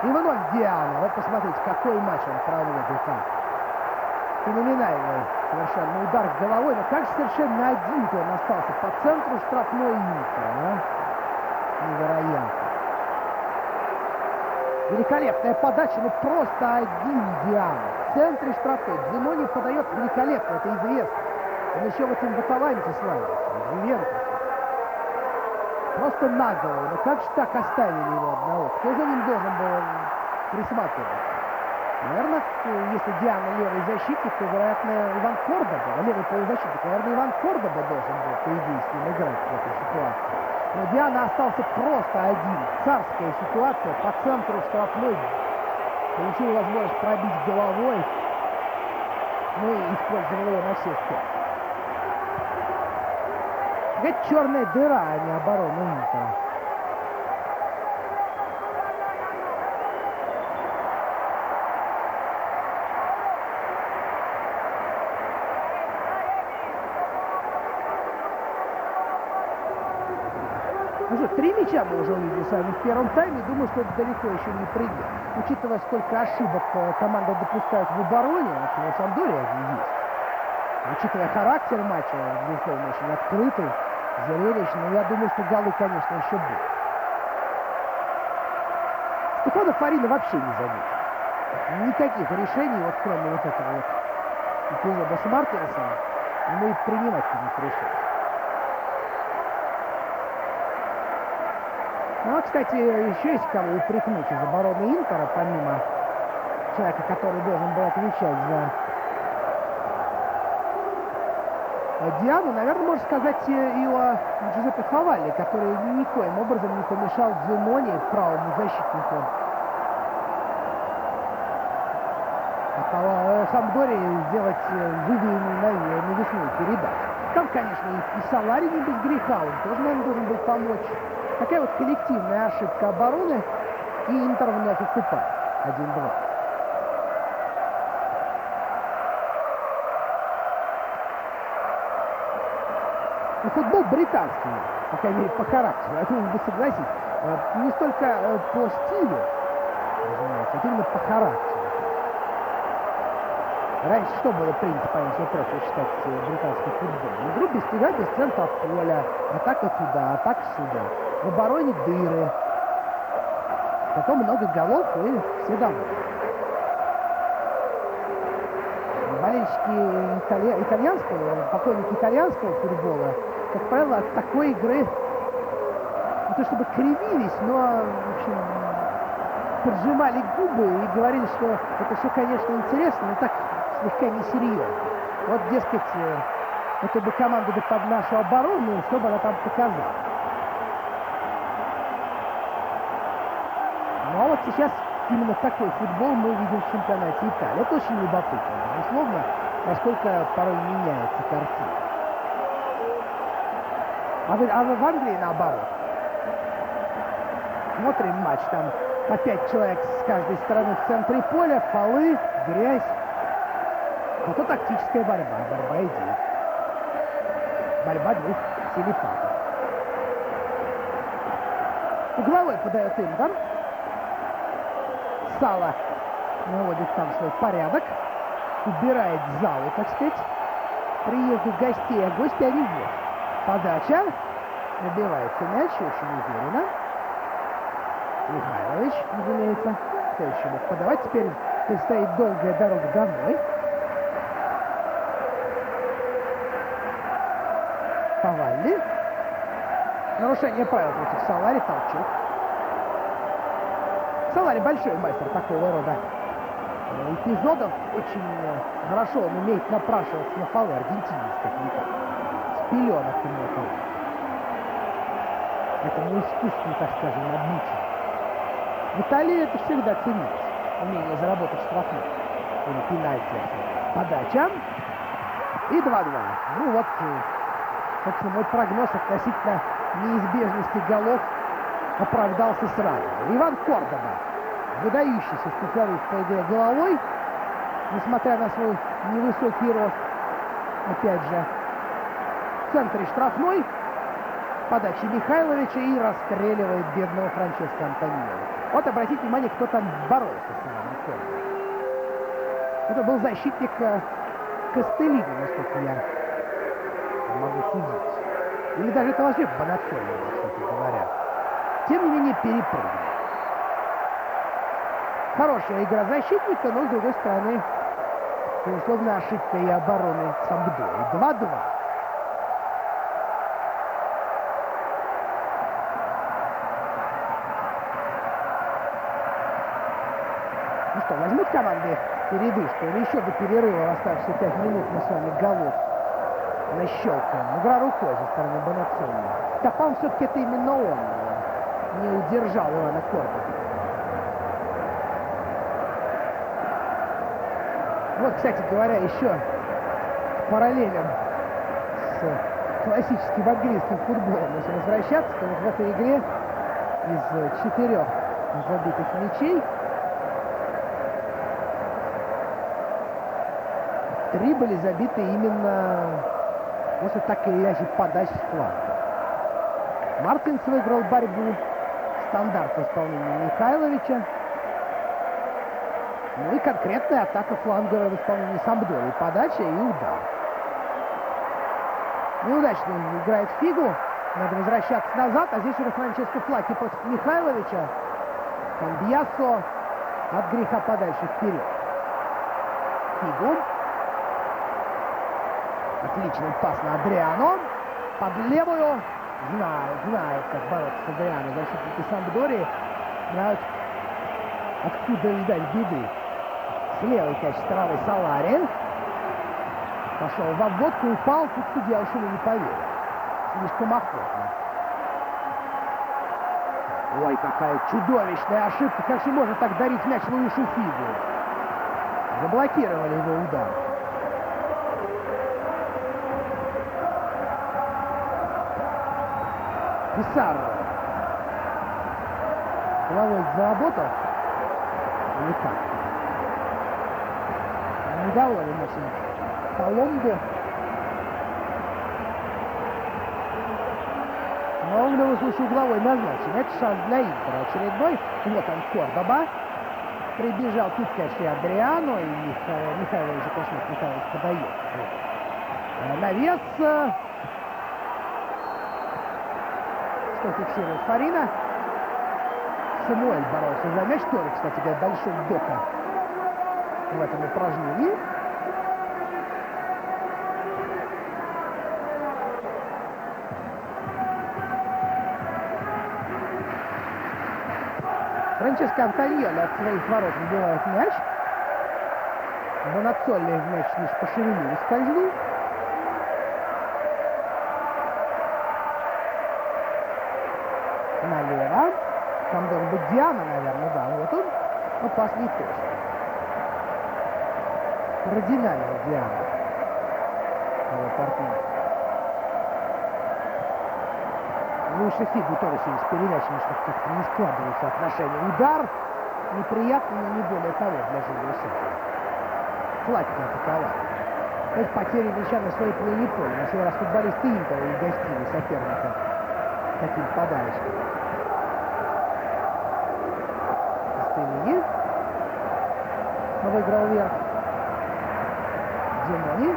И вновь Диана. Вот посмотрите, какой матч он проводит. Феноменальный совершенно удар головой. Но как же совершенно один-то он остался по центру штрафной Интера, а? Невероятно. Великолепная подача, ну просто один Диана. В центре штрафной. Зенони подает великолепно, это известно. Он еще в этом Баталанте славится. Ювентусе. Просто на голову. Но как же так оставили его одного? Кто за ним должен был присматривать? Наверное, если Диана левый защитник, то, вероятно, Иван Кордоба, левый полузащитник, наверное, Иван Кордоба должен был, по идее, с ним играть в этой ситуации. Но Диана остался просто один. Царская ситуация по центру штрафной. Получил возможность пробить головой. Ну и использовал ее на всех 5. Это черная дыра, а не оборона Интера. Уже 3 мяча мы уже увидели с вами в первом тайме. Думаю, что это далеко еще не предел. Учитывая, сколько ошибок команда допускает в обороне, у Сампдория есть. Учитывая характер матча, безусловно, очень открытый, зрелищный. Я думаю, что голы, конечно, еще будут. Стефано Фарина вообще не заметил. Никаких решений, вот кроме вот этого вот эпизода с Мартинсом, ему и принимать не пришлось. Ну, а, кстати, еще есть кого упрекнуть из обороны Интера, помимо человека, который должен был отвечать за Диану, наверное, можно сказать и о Джузеппе Хавалли, который никоим образом не помешал Зенони, правому защитнику Сампдории, сделать выверенную навесную передачу. Там, конечно, и Солари не без греха, он тоже, наверное, должен был помочь Такая вот коллективная ошибка обороны, и Интер вновь уступает 1-2. Ну, футбол британский, по крайней мере, по характеру. Я думаю, вы согласитесь. Не столько по стилю, разумеется, а именно по характеру. Раньше что было принято, по моему профилю, считать британский футбол? Игру без тебя, без центра поля, атака туда, атака сюда. В обороне дыры. Потом много голов и все довольны. Болельщики итальянского, поклонники итальянского футбола, как правило, от такой игры не то чтобы кривились, но, в общем, поджимали губы и говорили, что это все, конечно, интересно, но так слегка несерьезно. Вот, дескать, это бы команда бы под нашу оборону, что бы она там показала. Ну а вот сейчас именно такой футбол мы видим в чемпионате Италии. Это очень любопытно, безусловно, насколько порой меняется картина. А в Англии наоборот. Смотрим матч, там по 5 человек с каждой стороны в центре поля, полы, грязь. Зато тактическая борьба. Борьба идет. Борьба двух телепатов. Угловой подает Интер. Сала наводит там свой порядок. Убирает залу, так сказать. Приезду гостей, а гости они вот. Подача. Набивается мяч очень уверенно. Михайлович, разумеется. Кто еще мог подавать? Теперь предстоит долгая дорога домой. Повалли. Нарушение правил против Солари, толчок. Солари большой мастер такого рода эпизодов. Очень хорошо он умеет напрашиваться на фолы, аргентинец как-никак. С пеленок ему этому искусству, так скажем, обучен. В Италии это всегда ценится. Умение заработать штрафной. Или пенальти. Подача. И 2-2. Ну вот, собственно, мой прогноз относительно неизбежности голов оправдался сразу. Иван Кордоба. Выдающийся специалист по игре головой. Несмотря на свой невысокий рост. Опять же. В центре штрафной. Подача Михайловича и расстреливает бедного Франческо Антонио. Вот обратите внимание, кто там боролся с Иваном Кордобой. Это был защитник Кастеллини, насколько я могу судить. Или даже это вообще Бонаццоли, кстати говоря. Тем не менее, перепрыгнул. Хорошая игра защитника, но, с другой стороны, безусловно, ошибка и обороны Сампдории. 2-2. Ну что, возьмут команды передышку или еще до перерыва оставшиеся 5 минут мы с вами голов нащелкаем. Игра рукой со стороны Бонаццоли. Да, по-моему, все-таки это именно он не удержал Ивана Кордобу. Вот, кстати говоря, еще параллелен с классическим английским футболом. Если возвращаться, то вот в этой игре из 4 забитых мячей 3 были забиты именно после так или иначе подач с фланга. Мартинс выиграл борьбу. Стандарт в исполнении Михайловича. Ну и конкретная атака фланга в исполнении Сампдории. Подача и удар. Неудачно играет фигу. Надо возвращаться назад. А здесь уже Франческо Флаки против Михайловича. Камбьясо от греха подальше вперед. Фигу. Отличный пас на Адриано. Под левую. Знает, как бороться с Адриано. Защитники Сампдории знают, откуда ждать беды. С левой, конечно, правой Солари. Пошел в обводку, упал. Тут судья уж не поверил. Слишком охотно. Ой, какая чудовищная ошибка. Как же можно так дарить мяч Луишу Фигу? Заблокировали его удар. Писарро. Головой заработал. Или как? Недоволен очень Коломбо. Но в любом случае угловой назначен. Это шанс для Интера очередной. Вот он, Кордоба. Прибежал тут, конечно, и Адриано, и Михайлович, конечно, Михайлович подает. Вот. Навес. Что фиксирует Фарина. Самуэль боролся за мяч. Тоже, кстати говоря, большой дока в этом упражнении. Франческо Антоньоли от своих ворот выбивает мяч. Бонацолли в мяч лишь пошевелил и скользнул. Налево. Там должен быть Диана, наверное, да. Вот он. Но пас не точно. Кардинально Диана. Его партнер. Выше фигу тоже сегодня с передачами, что как-то не складываются отношения. Удар неприятный, но не более того для Жюлия Сезара. Хватит атаковать. Это потери мяча на своей половине поля. На сей раз футболисты Интера и гостили соперника таким подарочком. Костелини выиграл вверх. Дзимони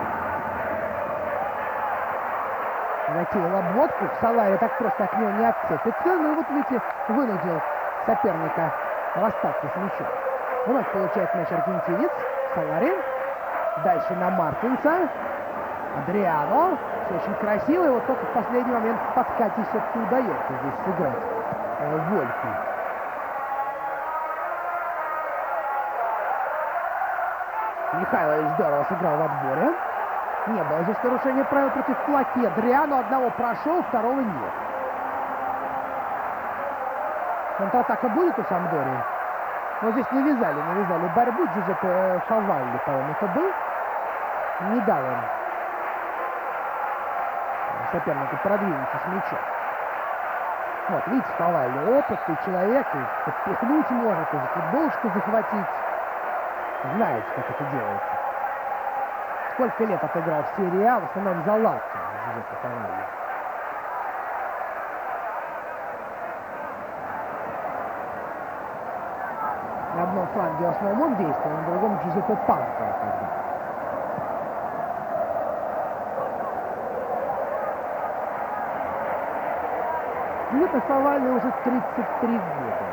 затеял обводку. Салари так просто от него не отцепится. Ну и вот, видите, вынудил соперника расстаться с мячом. Вновь получает мяч аргентинец. Салари. Дальше на Мартинса. Адриано. Все очень красиво. И вот только в последний момент в подкате все-таки удается здесь сыграть Вольфи. Михайлович здорово сыграл в отборе. Не было здесь нарушения правил против Плаки. Адриано одного прошел, второго нет. Контратака будет у Самдории? Но здесь навязали борьбу. Джузеппе Фавалли, по-моему, это был. Не дал он сопернику продвинуться с мячом. Вот, видите, Фавалли опытный человек, и подпихнуть может, и футболочку захватить. Знает, как это делается. Сколько лет отыграл в серии А, в основном за Лацо, Джузеппе Фавалли. На одном фланге в основном он действовал, на другом Джузеппе Панко. Джузеппе Фавалли уже 33 года.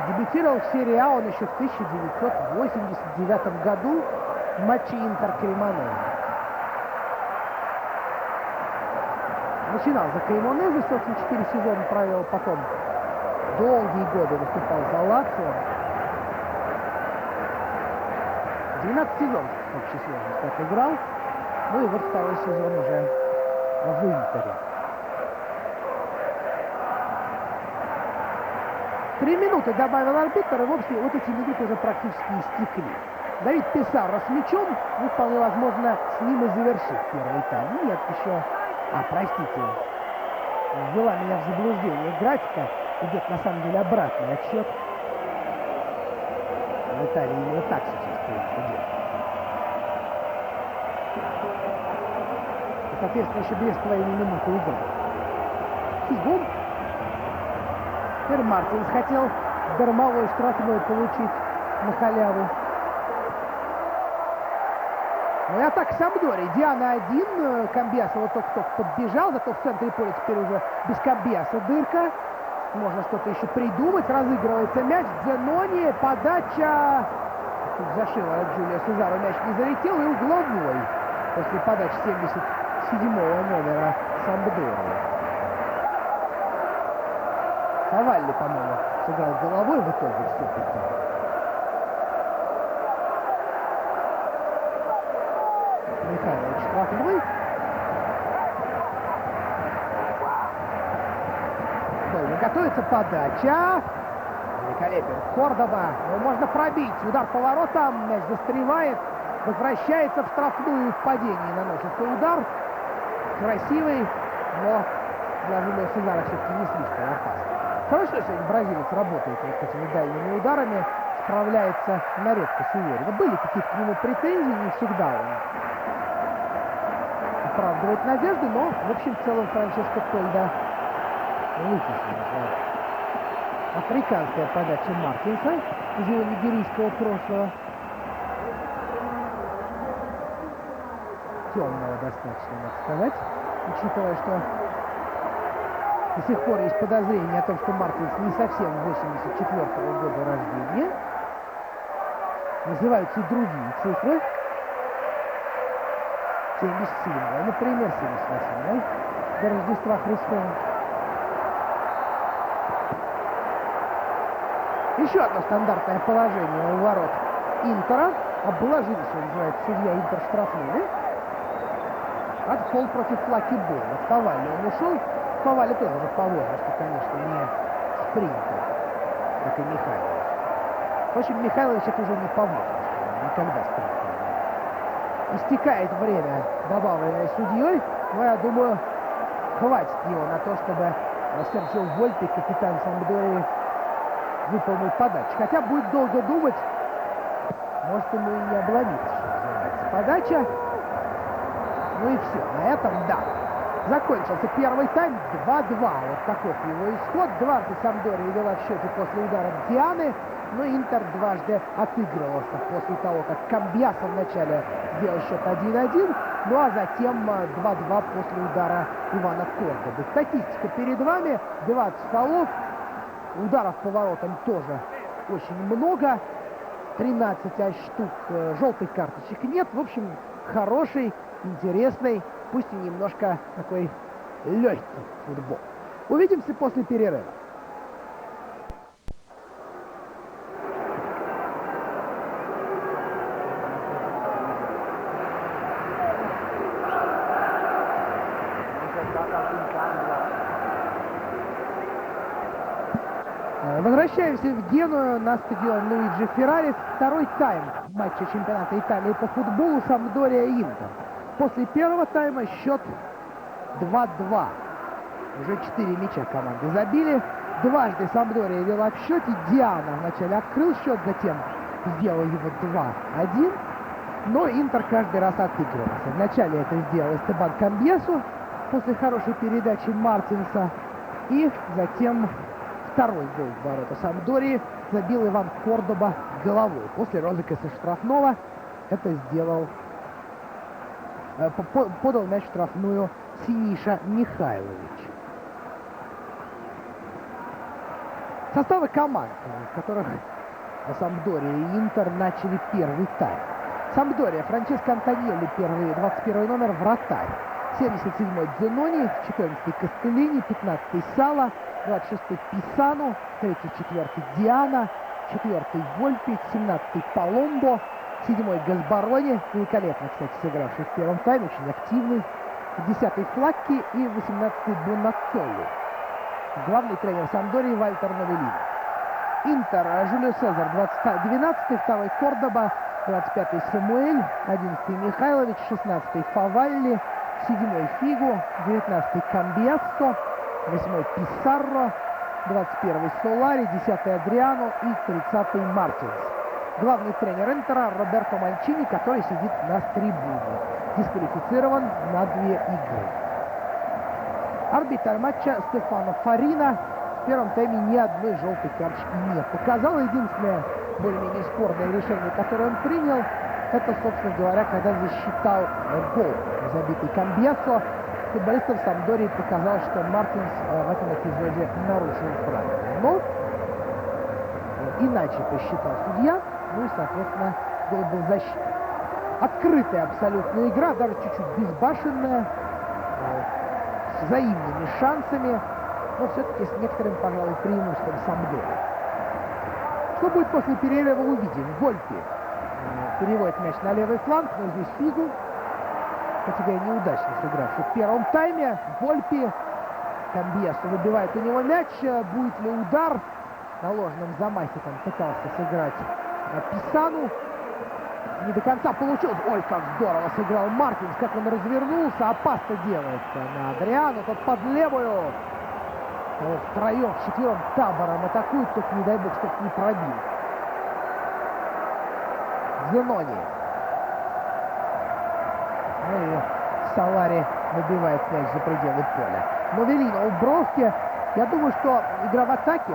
Дебютировал в серии А он еще в 1989 году в матче Интер-Кремонезе. Начинал за Кремонезе, собственно, 4 сезона провел, потом долгие годы выступал за Лацио. 12 сезонов в общей сложности отыграл. Ну и вот второй сезон уже в Интере. 3 минуты добавил арбитр, и вовсе вот эти минуты уже практически истекли. Давид Писарро с мячом, ну, вполне возможно, с ним и завершит первый тайм. Нет, еще... простите, ввела меня в заблуждение. Графика идет, на самом деле, обратный отсчет. В Италии именно так сейчас идет. И, соответственно, еще 2,5 минуты игры. Фигу. Теперь Мартинс хотел дармовой штрафной получить на халяву. Ну и атака Самдории. Диана один. Камбиаса вот только-только подбежал. Зато в центре поля теперь уже без Камбиаса дырка. Можно что-то еще придумать. Разыгрывается мяч. Дзенони. Подача. Тут зашила Джулия Сезаро. Мяч не залетел. И угловой. После подачи 77-го номера Самдории. Фавалли, по-моему, сыграл головой в итоге все-таки. Михайлович штрафной. Готовится подача. Великолепен. Кордоба. Ну, можно пробить. Удар по воротам. Мяч застревает. Возвращается в штрафную. В падении наносится удар. Красивый, но для Жюлия Сезара все-таки не слишком опасный. Хорошо сегодня бразилец работает вот этими дальними ударами, справляется на редкость уверенно. Были какие-то к нему претензии, не всегда он оправдывает надежды, но, в общем, в целом Франческо Тольда вытеснил. Африканская подача Мартинса из его нигерийского прошлого. Темного достаточно, надо сказать, учитывая, что до сих пор есть подозрение о том, что Мартинс не совсем 84-го года рождения. Называются и другие цифры. 77-й, например, 78-й до Рождества Христова. Еще одно стандартное положение у ворот Интера. Обложили, что называется, судья Интер штрафными. От фол против Флаки Бол. От Фавалли он ушел. Фавалли тоже уже по возрасту, конечно, не спринтер, как и Михайлович. В общем, Михайлович это уже не по возрасту. Никогда спринтер не. Истекает время, добавленное судьей. Но я думаю, хватит его на то, чтобы Серджио Вольпи, капитан Сампдории, выполнил подачу. Хотя будет долго думать, может ему и не обломиться, что называется. Подача. Ну и все. На этом, да. Закончился первый тайм. 2-2. Вот таков его исход. Дважды Сампдория вела в счете после удара Дианы. Но Интер дважды отыгрывался после того, как Камбьясо вначале сделал счет 1-1. Ну а затем 2-2 после удара Ивана Кордобы. Статистика перед вами. 20 фолов. Ударов по воротам тоже очень много. 13 штук. Желтых карточек нет. В общем, хороший, интересный, пусть и немножко такой легкий футбол. Увидимся после перерыва. Возвращаемся в Геную на стадион Луиджи Феррари. Второй тайм матча чемпионата Италии по футболу Сампдория-Интер. После первого тайма счет 2-2. Уже 4 мяча команды забили. Дважды Сампдория вела в счете. Диана вначале открыл счет, затем сделал его 2-1. Но Интер каждый раз отыгрывался. Вначале это сделал Эстебан Камбьясо после хорошей передачи Мартинса. И затем второй гол в ворота Сампдории забил Иван Кордоба головой. После розыгрыша штрафного это сделал, подал мяч в штрафную Синиша Михайлович. Составы команд, в которых Сампдория и Интер начали первый тайм. Сампдория, Франческо Антонелли, первый, 21 номер, вратарь. 77-й Дзенони, 14-й Кастеллини, 15-й Сала, 26-й Писану, 3-4-й Диана, 4-й Вольпи, 17-й Паломбо, 7-й Газбарони, великолепно, кстати, сыгравший в первом тайме, очень активный, 10-й Флакки и 18-й Бонаццолли. Главный тренер Сампдории Вальтер Новеллини. Интер, Жюлио Сезар, 12-й, 2-й Кордоба, 25-й Самуэль, 11-й Михайлович, 16-й Фавалли, 7-й Фигу, 19-й Камбьяссо, 8-й Писарро, 21-й Солари, 10-й Адриано и 30-й Мартинс. Главный тренер Интера Роберто Манчини, который сидит на трибуне. Дисквалифицирован на 2 игры. Арбитр матча Стефано Фарина в первом тайме ни одной желтой карточки не показал. Единственное более-менее спорное решение, которое он принял, это, собственно говоря, когда засчитал гол, забитый Камбьясо. Футболистам Сампдории показалось, что Мартинс в этом эпизоде нарушил правила. Но иначе посчитал судья, ну и, соответственно, гол был засчитан. Открытая абсолютная игра, даже чуть-чуть безбашенная, с взаимными шансами, но все-таки с некоторым, пожалуй, преимуществом Сампдории. Что будет после перерыва, увидим. Вольпи переводит мяч на левый фланг, но здесь Фигу, хотя бы неудачно сыгравший в первом тайме. Вольпи, Камбьясо выбивает у него мяч. Будет ли удар? На ложном замахе там пытался сыграть Писану. Не до конца получилось. Ой, как здорово сыграл Мартинс, как он развернулся. Опасно делается на Адриано. Тот под левую. втроем, вчетвером табором атакуют, только не дай бог, чтобы не пробил. Зенони. Ну и Солари набивает мяч за пределы поля. Новелино у бровки. Я думаю, что игра в атаке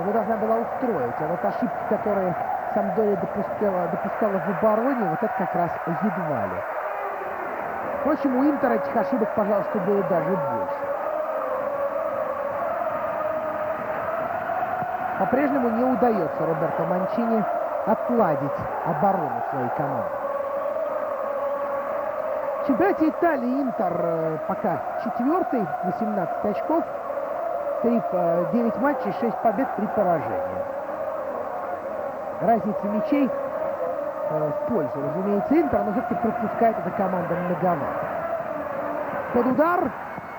его должна была устроить. А вот ошибки, которые Сампдория допускала в обороне, вот это как раз едва ли. Впрочем, у Интера этих ошибок, пожалуйста, было даже больше. По-прежнему не удается Роберто Манчини отладить оборону своей команды. В чемпионате Италии Интер пока четвертый, 18 очков, 9 матчей, 6 побед, 3 поражения. Разница мячей в пользу, разумеется, Интер, но все-таки пропускает эта команда многовато. Под удар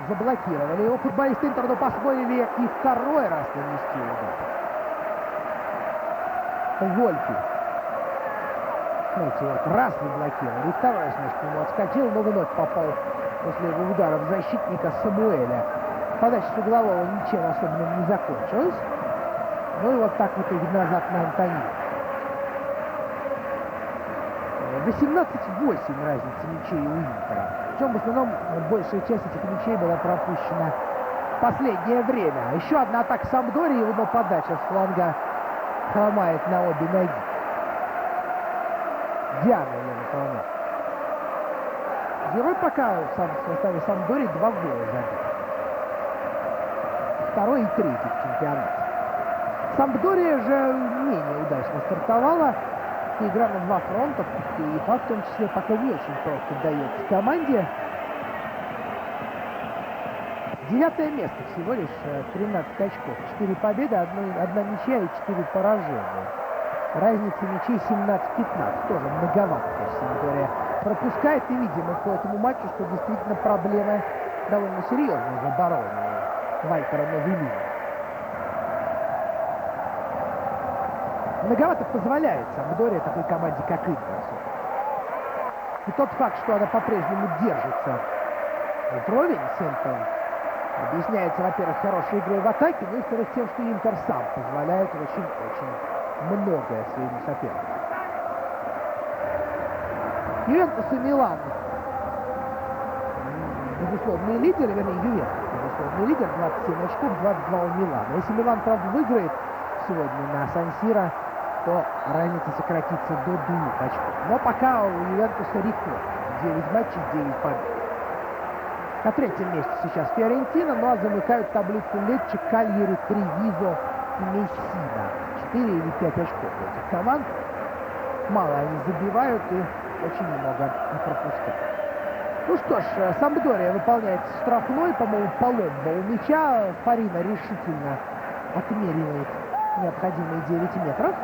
заблокировали его футболисты Интер, но позволили и второй раз нанести удар. Вольфи. Смотрите, вот раз заблокировали, и второй раз к нему отскочил, но вновь попал после его удара в защитника Самуэля. Подача с углового ничем особенным не закончилась. Ну и вот так вот и назад на Антонини. 18-8 разница мячей у Интера. Причем в основном большая часть этих мячей была пропущена в последнее время. Еще одна атака Сампдории, но подача с фланга хромает на обе ноги. Диана ее выполняет. Герой пока в составе Сампдории 2 гола забил. Второй и третий в чемпионате. Сампдория же менее удачно стартовала. Игра на 2 фронта, и факт в том числе пока не очень просто дается команде. 9-е место, всего лишь 13 очков. 4 победы, 1 ничья и 4 поражения. Разница мячей 17-15. Тоже многовато, конечно, Сампдория пропускает. И видимо по этому матчу, что действительно проблемы довольно серьезные в обороне Вальтера Новелино. Многовато позволяет Сампдория такой команде, как Интер. И тот факт, что она по-прежнему держится вровень с Интером, объясняется, во-первых, хорошей игрой в атаке, но и, во-вторых, тем, что Интер сам позволяет очень-очень многое своему сопернику. Ювентус и Милан. Безусловные лидеры, вернее, Ювентус, безусловный лидер, 27 очков, 22 у Милана. Если Милан, правда, выиграет сегодня на Сан-Сиро, то разница сократится до 2 очков. Но пока у Ювентуса рекорд. 9 матчей, 9 побед. На 3-м месте сейчас Фиорентина, ну а замыкают таблицу Лечче, Кальяри, Тревизо и Мессина. 4 или 5 очков у этих команд. Мало они забивают и очень много пропускают. Ну что ж, Сампдория выполняет штрафной, по-моему, Паломбо у мяча. Фарина решительно отмеривает необходимые 9 метров.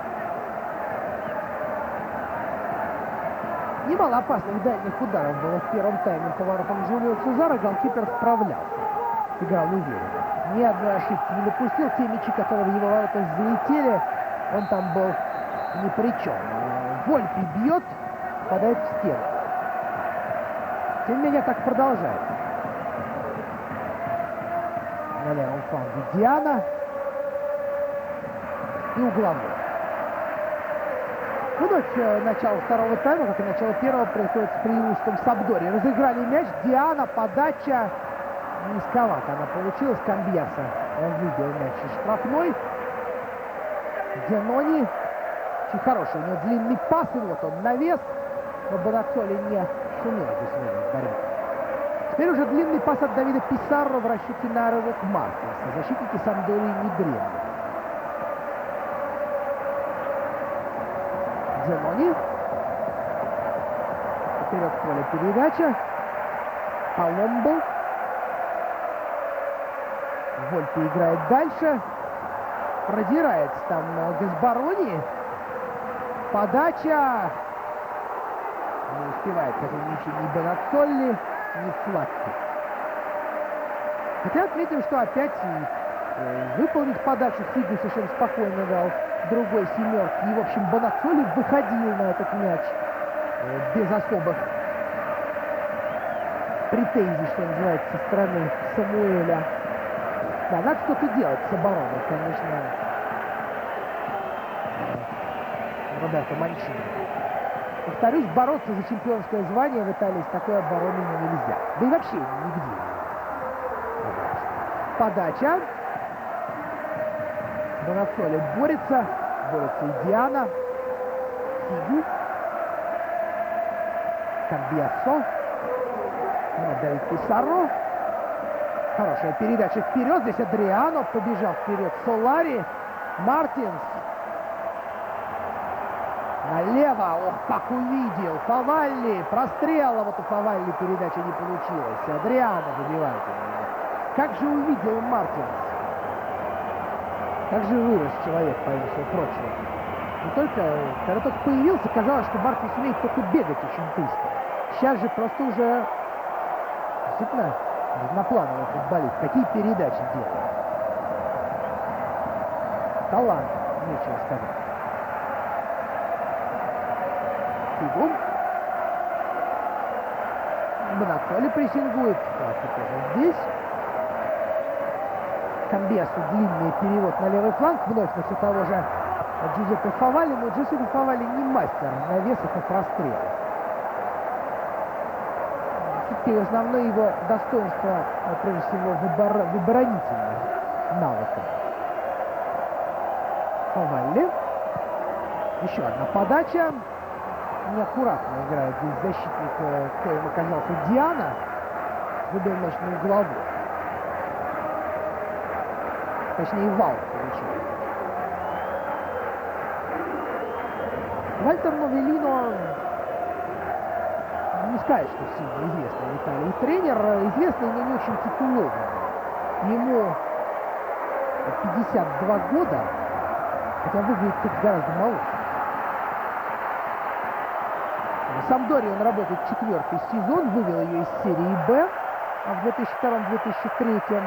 Немало опасных дальних ударов было в первом тайме по воротам Джулио Цезаро. Голкипер справлялся. Играл уверенно. Ни одной ошибки не допустил. Те мячи, которые в его ворота залетели, он там был ни при чем. Вольфи бьет, попадает в стену. Тем не менее, так продолжается. На левом фланге Диана и угловой. Вновь начало второго тайма, как и начало первого, происходит с преимуществом Сампдории. Разыграли мяч, Диана, подача. Низковато она получилась. Камбьяса выбил мяч из штрафной. Зенони. Очень хороший у него длинный пас, и вот он навес. Но Бонацоли не сумел здесь выиграть борьбу. Теперь уже длинный пас от Давида Писарро в расчете на рывок Маркеса. Защитники Сампдории не дремлют. Зенони. Вперед в поле передача. Паломбо. Вольфи играет дальше. Продирается там Гасбарони. Подача. Не успевает к этому мячу ни Бонацолли, ни Флатти. Хотя отметим, что опять выполнить подачу Фиги совершенно спокойно дал другой семерки. И, в общем, Бонацолли выходил на этот мяч без особых претензий, что называется, со стороны Самуэля. Да, надо что-то делать с обороной, конечно. Роберто Манчини. Повторюсь, бороться за чемпионское звание в Италии с такой обороной нельзя. Да и вообще нигде. Подача. Бонацоли борется и Диана. Фигу. Камбиасо. Давид Писаро. Хорошая передача вперед. Здесь Адриано побежал вперед. Солари. Мартинс. Налево. Ох, как увидел. Фавалли. Прострел. А вот у Фавалли передача не получилась. Адриано забивает его. Как же увидел Мартинс. Как же вырос человек, помимо всего прочего. Не только, когда только появился, казалось, что Мартинс умеет только бегать очень быстро. Сейчас же просто уже действительно разноплановый футболист. Какие передачи делает. Талант, нечего сказать. Фигу. Бонацоли прессингует. Так, здесь. Камбиасу длинный перевод на левый фланг. Вновь на все того же Джузеппе Фавалли. Но Джузеппе Фавалли не мастер навесов и прострелов. Все-таки основное его достоинство, прежде всего, в оборонительных навыках. Фавалли. Еще одна подача. Неаккуратно играет здесь защитник, коим оказался Диана. Выбил мяч на угловой. Точнее, вал получил. Вальтер Новеллино, не сказать, что сильно известный в Италии тренер, известный, но не очень титулованный. Ему 52 года, хотя выглядит как гораздо моложе. В Сампдории он работает 4-й сезон, вывел ее из серии Б в 2002-2003.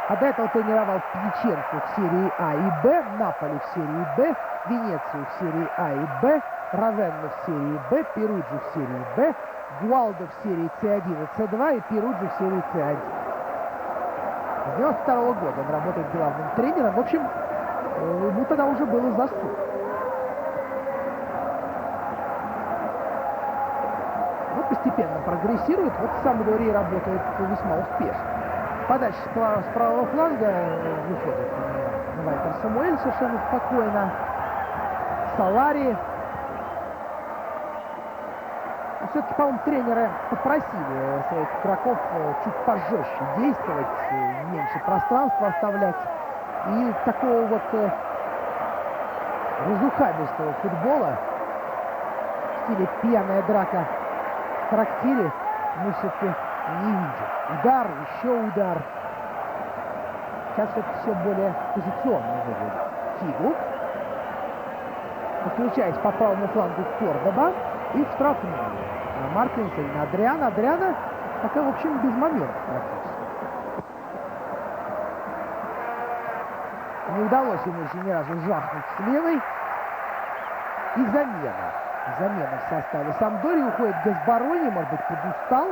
А до этого тренировал Пьяченцу в серии А и Б, Наполи в серии Б, Венецию в серии А и Б, Равенну в серии Б, Перуджу в серии Б, Гуалдо в серии С1 и С2 и Перуджу в серии С1. С 92 года он работает главным тренером. В общем, ему тогда уже было за 40. Вот постепенно прогрессирует. Вот в Сампдории работает весьма успешно. Подача с правого фланга выходит на Вальтер Самуэль совершенно спокойно. Солари. Все-таки, по-моему, тренеры попросили своих игроков чуть пожестче действовать, меньше пространства оставлять. И такого вот разухабистого футбола в стиле пьяная драка в трактире мы все-таки не видим. Удар, еще удар. Сейчас это все более позиционно выглядит. Фигу. Подключаясь по правому флангу Кордоба. И в штрафную. На Мартинса и на Адриана. Адриана пока, в общем, без моментов практически. Не удалось ему еще ни разу жахнуть с левой. И замена. Замена в составе Сампдории. Уходит Гасбарони. Может быть, подустал.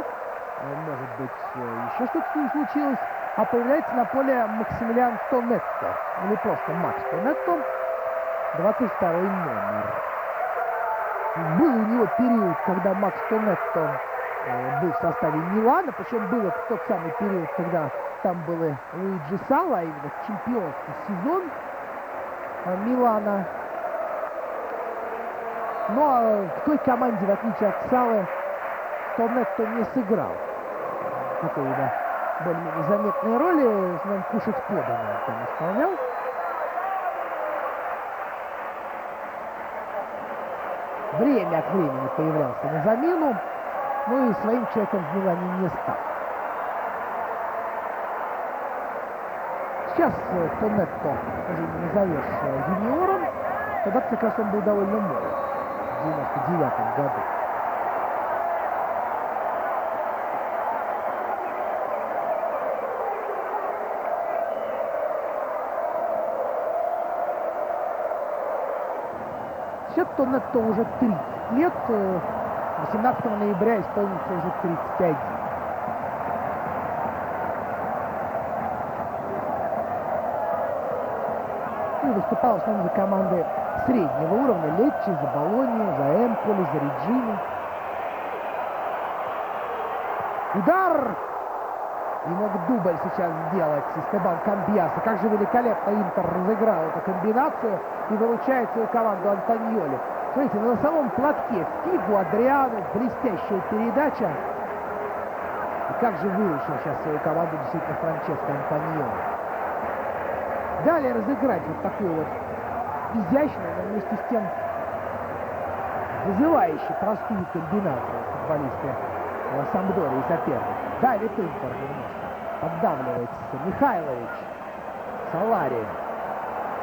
Может быть, еще что-то с ним случилось. А появляется на поле Максимилиан Тонетто. Или просто Макс Тонетто. 22-й номер. Был у него период, когда Макс Тонетто был в составе Милана. Причем был это тот самый период, когда там был Луиджи Сала, а именно чемпионский сезон Милана. Но в той команде, в отличие от Салы, Тонетто не сыграл. Какой-то более-менее заметной роли. С ним кушать подано он там исполнял. Время от времени появлялся на замену. Ну и своим человеком в Милане не стал. Сейчас Тонетто уже не назовешь юниором. Тогда как раз он был довольно молод. В 99-м году. Сейчас Тонетто уже 30 лет. 18 ноября исполнится уже 31. Ну и выступал в основном за команды среднего уровня. Леччи, за Болонью, за Эмполи, за Реджини. Удар! И мог дубль сейчас сделать Эстебан Камбьясо. Как же великолепно Интер разыграл эту комбинацию и выручает свою команду Антоньоли. Смотрите, на носовом платке Фигу, Адриану, блестящая передача. И как же выручил сейчас свою команду действительно Франческо Антоньоли. Далее разыграть вот такую вот изящную, но вместе с тем вызывающую простую комбинацию футболисты Сампдории и соперника. Давит Интер немножко. Поддавливается Михайлович. Солари.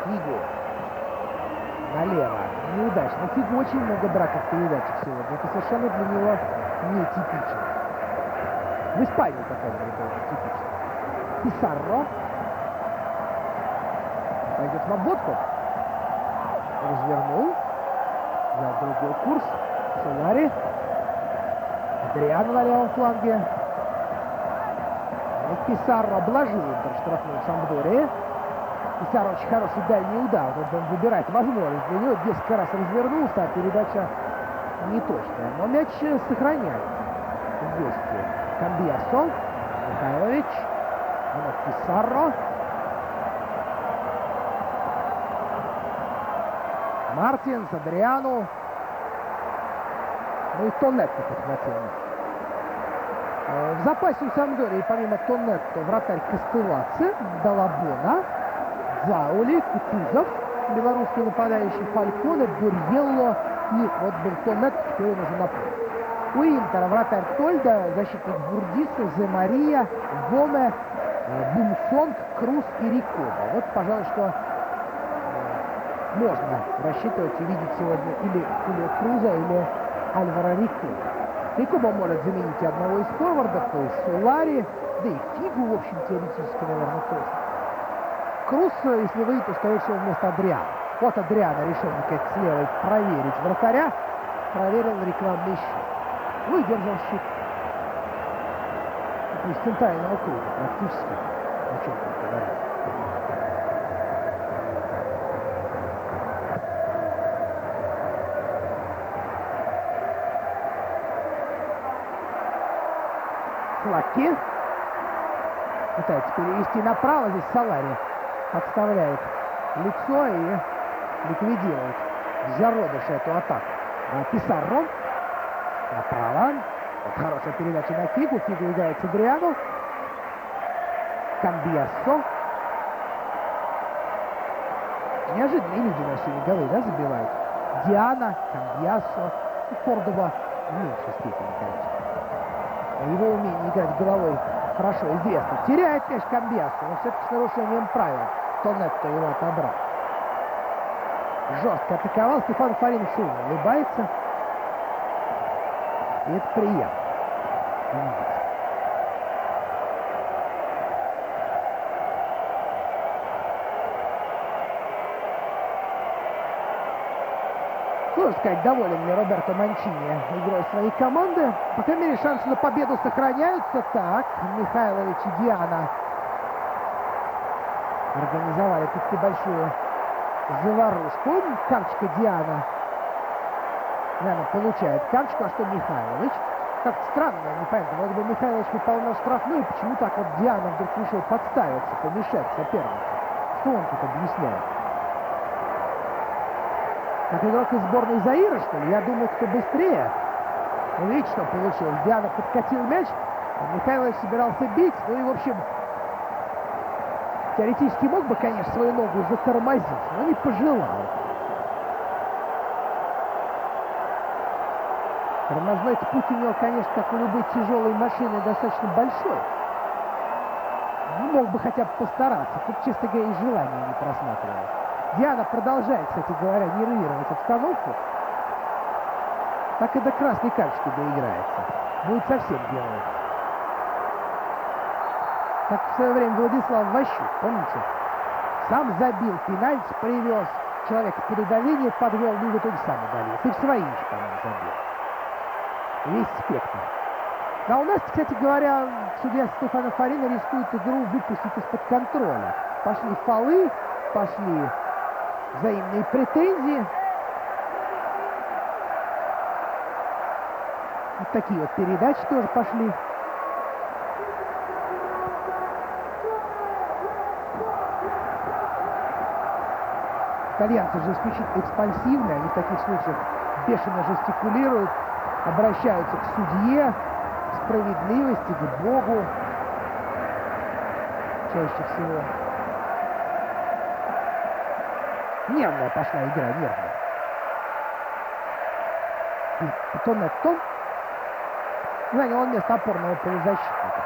Фигу. Налево. Неудачно. Фигу очень много браков в передачах сегодня. Это совершенно для него нетипично. В Испании, по крайней мере, тоже типично. Писарро. Пойдет в обводку. Развернул. Взял другой курс. Солари. Адриано на левом фланге. Писарро обложил Интер штрафную Сампдории. Писарро очень хороший дальний удар. Вот он выбирает возможность для него. 10 раз развернулся, а передача неточная. Но мяч сохраняет гости. Камбьясо. Михайлович. Писарро. Мартинс, Адриану. Ну и Тоннетто подхватил. В запасе у Сампдории помимо Тоннетто вратарь Кастеллаци, Далабона, Дзаули, Кутузов, белорусский нападающий, Фальконе, Бурьелло и вот был Тоннетто, теперь он уже на поле. У Интера вратарь Тольда, защитник Бурдиса, Земария, Гоме, Бумсонг, Круз и Рикоба. Вот, пожалуй, что можно рассчитывать и видеть сегодня или Круза, или Альвара Рикоба. Рикоба может заменить одного из форвардов, то есть Солари, да и Фигу, в общем, теоретически, наверное, тоже. Круз, если выйдет, то, скорее всего, вместо Адриана. Вот Адриано решил, наконец, с левой проверить вратаря. Проверил рекламный щит. Выдержал щит. Из центрального круга, практически. О чем тут говорить. Флаки пытается перевести направо. Здесь Солари подставляет лицо и ликвидирует зародыша эту атаку. Писарро направо. Вот хорошая передача на Фигу. Фигу играет с Адриану. Камбьясо. Неожиданные люди на сегодня голы, да, забивают. Диана, Камбьясо и Кордоба в меньшей степени, конечно. Его умение играть головой хорошо известно. Теряет мяч Камбьясо, но все-таки с нарушением правил. Тоннетто его отобрал. Жестко атаковал. Стефано Фарин шумно улыбается. И это приятно. Сложно сказать, доволен ли Роберто Манчини игрой своей команды. По крайней мере, шансы на победу сохраняются. Так, Михайлович и Диана организовали тут небольшую заварушку. Карточка Диана. Диана получает карточку, а что Михайлович? Как-то странно, непонятно. Вроде бы Михайлович выполнял штрафную, почему так вот Диана вдруг решил подставиться, помешать сопернику? Что он тут объясняет? Как игрок из сборной Заира, что ли? Я думаю, кто быстрее. Ну, видите, что получилось. Диана подкатил мяч, а Михайлович собирался бить. Ну и, в общем, теоретически мог бы, конечно, свою ногу затормозить, но не пожелал. Тормозной путь у него, конечно, как у любой тяжелой машины, достаточно большой. Ну, мог бы хотя бы постараться. Тут, честно говоря, и желания не просматривалось. Диана продолжает, кстати говоря, нервировать обстановку. Так и до красной карточки доиграется. Будет совсем герой. Как в свое время Владислав Ващук, помните? Сам забил пенальти, привез человека под удаление, подвел, ну и в итоге сам удалился. И в свои еще, по-моему, забил. Весь спектр. А у нас, кстати говоря, судья Стефано Фарина рискует игру выпустить из-под контроля. Пошли фолы, пошли взаимные претензии. Вот такие вот передачи тоже пошли. Итальянцы же исключительно экспансивные, они в таких случаях бешено жестикулируют, обращаются к судье, к справедливости, к Богу. Чаще всего. Нервная пошла игра, нервная. И Тонетто занял он место опорного полузащитника.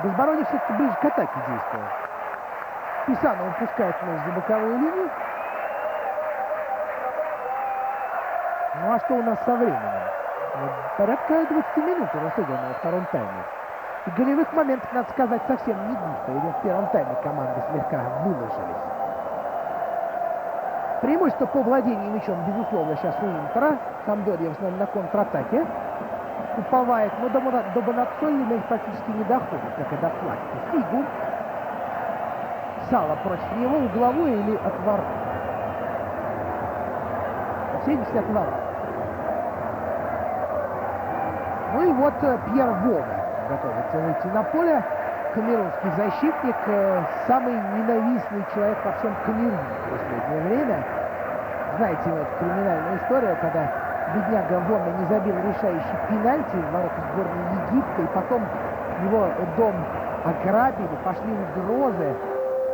Безбородье все-таки ближе к атаке действовал. Писано выпускает мяч за боковую линию. Ну а что у нас со временем? Порядка 20 минут у нас играно во втором тайме. И голевых моментов, надо сказать, совсем не густо. Видимо, в первом тайме команды слегка выложились. Преимущество по владению мячом, безусловно, сейчас у Интера. Самдорья в основном на контратаке уповает, но до Бонаццоли мяч практически не доходит, как и до Флакки. Фигу. Сало против него, угловой или от ворот. 70 от ворот. Ну и вот Пьер Вога готовится выйти на поле. Камерунский защитник, самый ненавистный человек во всем Камеруне в последнее время. Знаете, вот криминальную историю, когда бедняга Вога не забил решающий пенальти в ворота сборной Египта, и потом его дом ограбили, пошли угрозы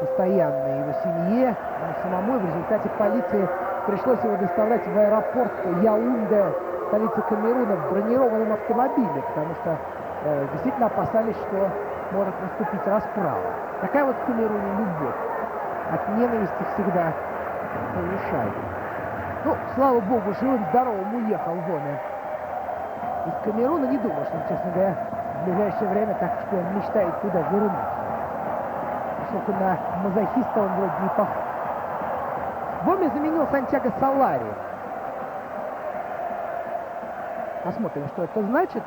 постоянные его семье, самому, и в результате полиции пришлось его доставлять в аэропорт Яунде, столицы Камеруна, в бронированном автомобиле, потому что действительно опасались, что может наступить расправа. Такая вот в Камеруне любовь. От ненависти всегда повышает. Ну, слава богу, живым-здоровым уехал вон из Камеруна. Не думал, что он, честно говоря, в ближайшее время так что он мечтает туда вернуться. Поскольку на мазохиста он вроде не похож. Боме заменил Сантьяго Солари. Посмотрим, что это значит.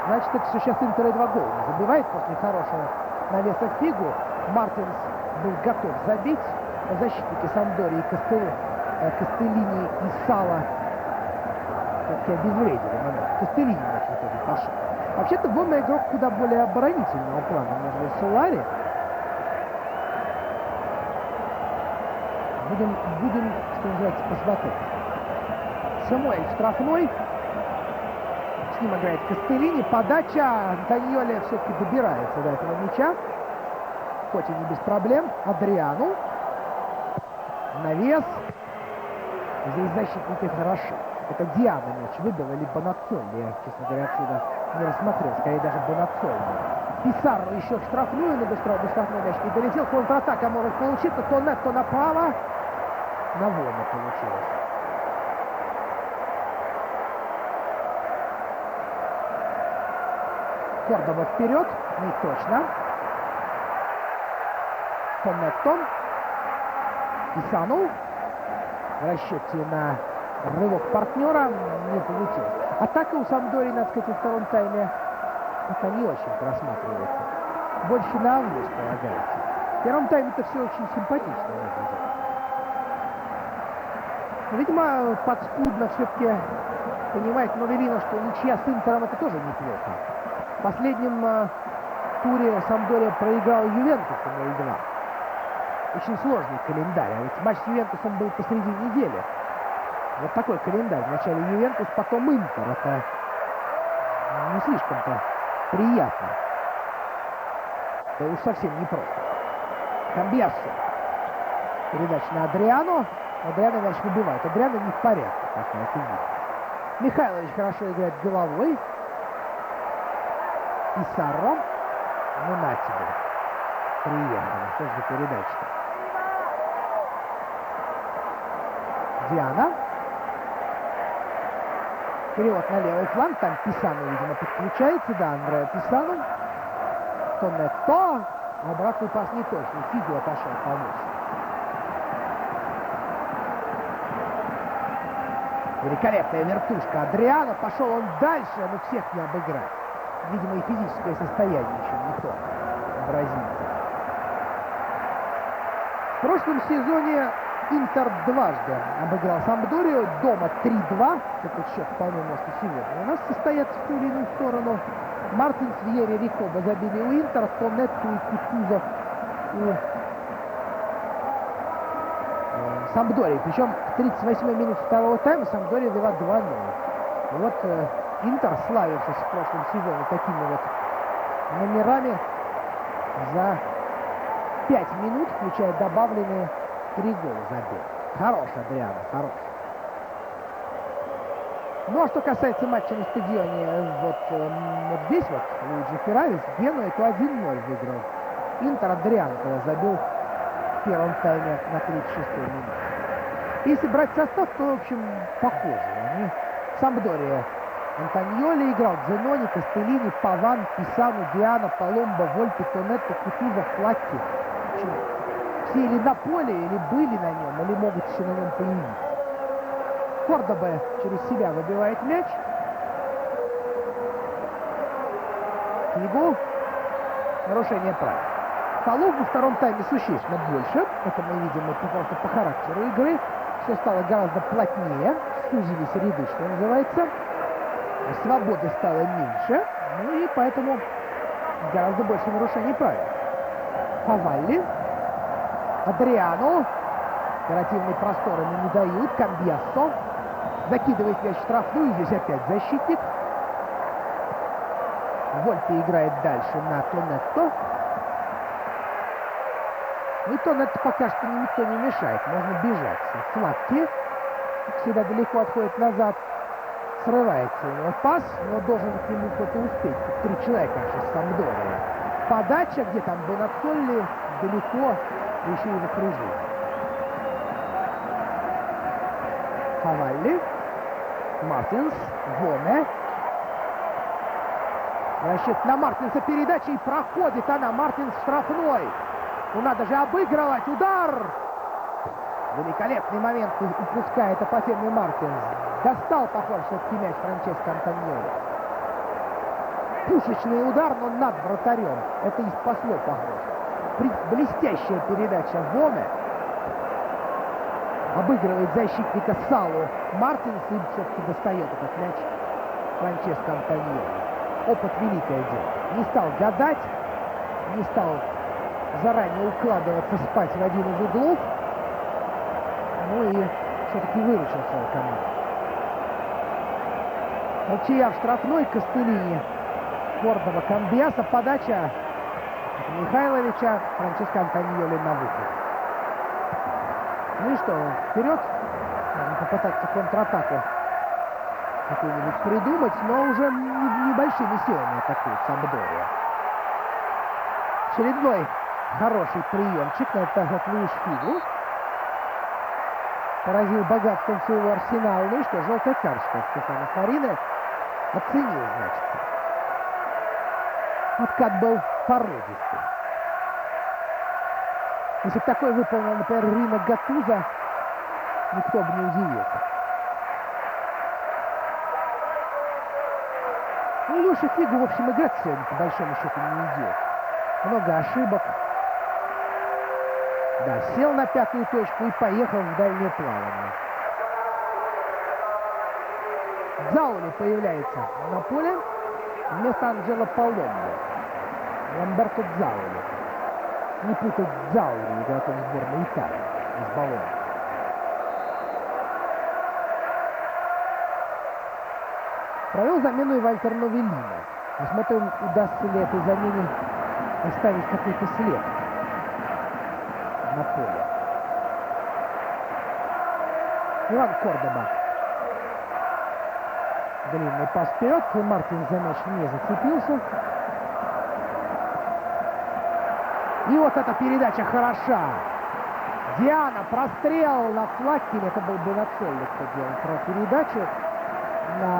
Значит, это что сейчас Интер 2 гола забивает после хорошего навеса Фигу. Мартинс был готов забить. Защитники Самдории, Кастеллини и Сало все-таки обезвредили момент. Кастеллини начал тоже пошел. Вообще-то Боме игрок куда более оборонительного плана, нежели Солари. Будем, что называется, посмотреть. Самуэль штрафной. С ним играет Кастеллини. Подача. Антоньоли все-таки добирается до этого мяча. Хоть и не без проблем. Адриану. Навес. Здесь защитники хорошо. Это Диана мяч выбил или Бонаццоли. Я, честно говоря, отсюда не рассмотрел. Скорее даже Бонаццоли. Писарро еще в штрафную, но быстро мяч не долетел. Контратака может получиться. Тонетто направо. На Вона получилось. Кордоба вперед. Не точно. Тонетто. Писану. В расчете на рывок партнера не получилось. Атака у Самдории, надо сказать, во втором тайме пока не очень просматривается. Больше на авось полагается. В первом тайме это все очень симпатично выглядит. Видимо, подспудно все-таки понимает Новелино, что ничья с Интером это тоже неплохо. В последнем туре Самдория проиграл Ювентусу 0-2. Очень сложный календарь. А ведь матч с Ювентусом был посреди недели. Вот такой календарь. Вначале Ювентус, потом Интер. Это не слишком-то приятно. Да уж совсем непросто. Камбьяссо. Передача на Адриану. Адриано мяч выбивает. Адриано не в порядке. Пока это видно. Михайлович хорошо играет головой. Писарро. Ну на тебе. Приехали. Что же за передача-то? Диана. Перевод на левый фланг. Там Писану, видимо, подключается. Да, Андреа Писану. Тонетто. Обратный пас не точный. Фигу отошел помочь. Великолепная вертушка Адриано. Пошел он дальше, но всех не обыграть. Видимо, и физическое состояние еще не то. Бразильца. В прошлом сезоне Интер дважды обыграл Сампдорию. Дома 3-2. Этот счет вполне может и сегодня у нас состоится в ту или иную сторону. Мартинс, Вьери, Рикоба забили у Интера. Тонетту и Кутузов у Сампдории. Причем в 38-й минуте второго тайма Сампдория вела 2-0. Вот Интер, славившись в прошлом сезоне такими вот номерами, за 5 минут, включая добавленные, 3 гола забил. Хорош, Адриано, хорош. Ну, а что касается матча на стадионе, вот здесь вот Луиджи Феррари с Генуей, то 1-0 выиграл Интер. Адриано забил в первом тайме на 36-й минуте. Если брать состав, то, в общем, похоже. Они Сампдория. Антоньоли играл, Дзенони, Кастеллини, Паван, Писану, Диана, Паломбо, Вольпи, Тонетто, Кутузов, Флакки. Все или на поле, или были на нем, или могут еще на нем появиться. Кордоба через себя выбивает мяч. Фигу. Нарушение правил. Фолов во втором тайме существенно больше. Это мы видим просто по характеру игры. Все стало гораздо плотнее. Сузились ряды, что называется. Свободы стало меньше. Ну и поэтому гораздо больше нарушений правил. Фавалли. Адриано. Оперативный простор ему не дают. Камбьяссо. Закидывает мяч в штрафную. Здесь опять защитник. Вольпи играет дальше на Тонетто. Ну и Тонетто пока что никто не мешает. Можно бежать. Флакки всегда далеко отходит назад. Срывается у него пас, но должен к нему кто-то успеть. Тут 3 человека сейчас Сампдория. Подача, где там Бонацолли, далеко, еще и в окружении. Фавалли. Мартинс. Воне. Расчет на Мартинса, передача, и проходит она. Мартинс штрафной. Ну надо же обыгрывать. Удар! Великолепный момент упускает апофенный Мартинс. Достал, похоже, все-таки мяч Франческо Антоньоли. Пушечный удар, но над вратарем. Это и спасло, похоже. Блестящая передача Воне. Обыгрывает защитника Салу. Мартинс и все-таки достает этот мяч Франческо Антоньоли. Опыт — великое дело. Не стал гадать, не стал заранее укладываться спать в один из углов. Ну и все-таки выручил свою команду. Ничья в штрафной. Кастеллини, Кордоба, Камбьяса. Подача Михайловича. Франческо Антоньоли на выход. Ну и что, вперед. Можно попытаться контратаку какую-нибудь придумать, но уже небольшими силами атакует Сампдория. Очередной хороший приемчик, на этот раз от Луиш Фигу. Поразил богатством своего арсенала. Ну и что, желтая карточка Стефано Фарина. Оценил, значит. Откат был породистый. Если бы такой выполнил, например, Рино Гаттузо, никто бы не удивился. Ну, Леша Фигу, в общем, играть сегодня, по большому счету, не идет. Много ошибок. Да, сел на пятую точку и поехал в дальнее плавание. Дзаули появляется на поле вместо Анджело Паломбо. Ламберто Дзаули. Не путать Дзаули, игроков сборной Италии из Болоньи. Провел замену и Вальтер Новеллино. Посмотрим, удастся ли этой замене оставить какой-то след на поле. Иван Кордоба. Длинный пас вперед. Мартин за мяч не зацепился. И вот эта передача хороша. Диана, прострел на Флаккеле. Это был Бонацолли, кто делал про передачу. На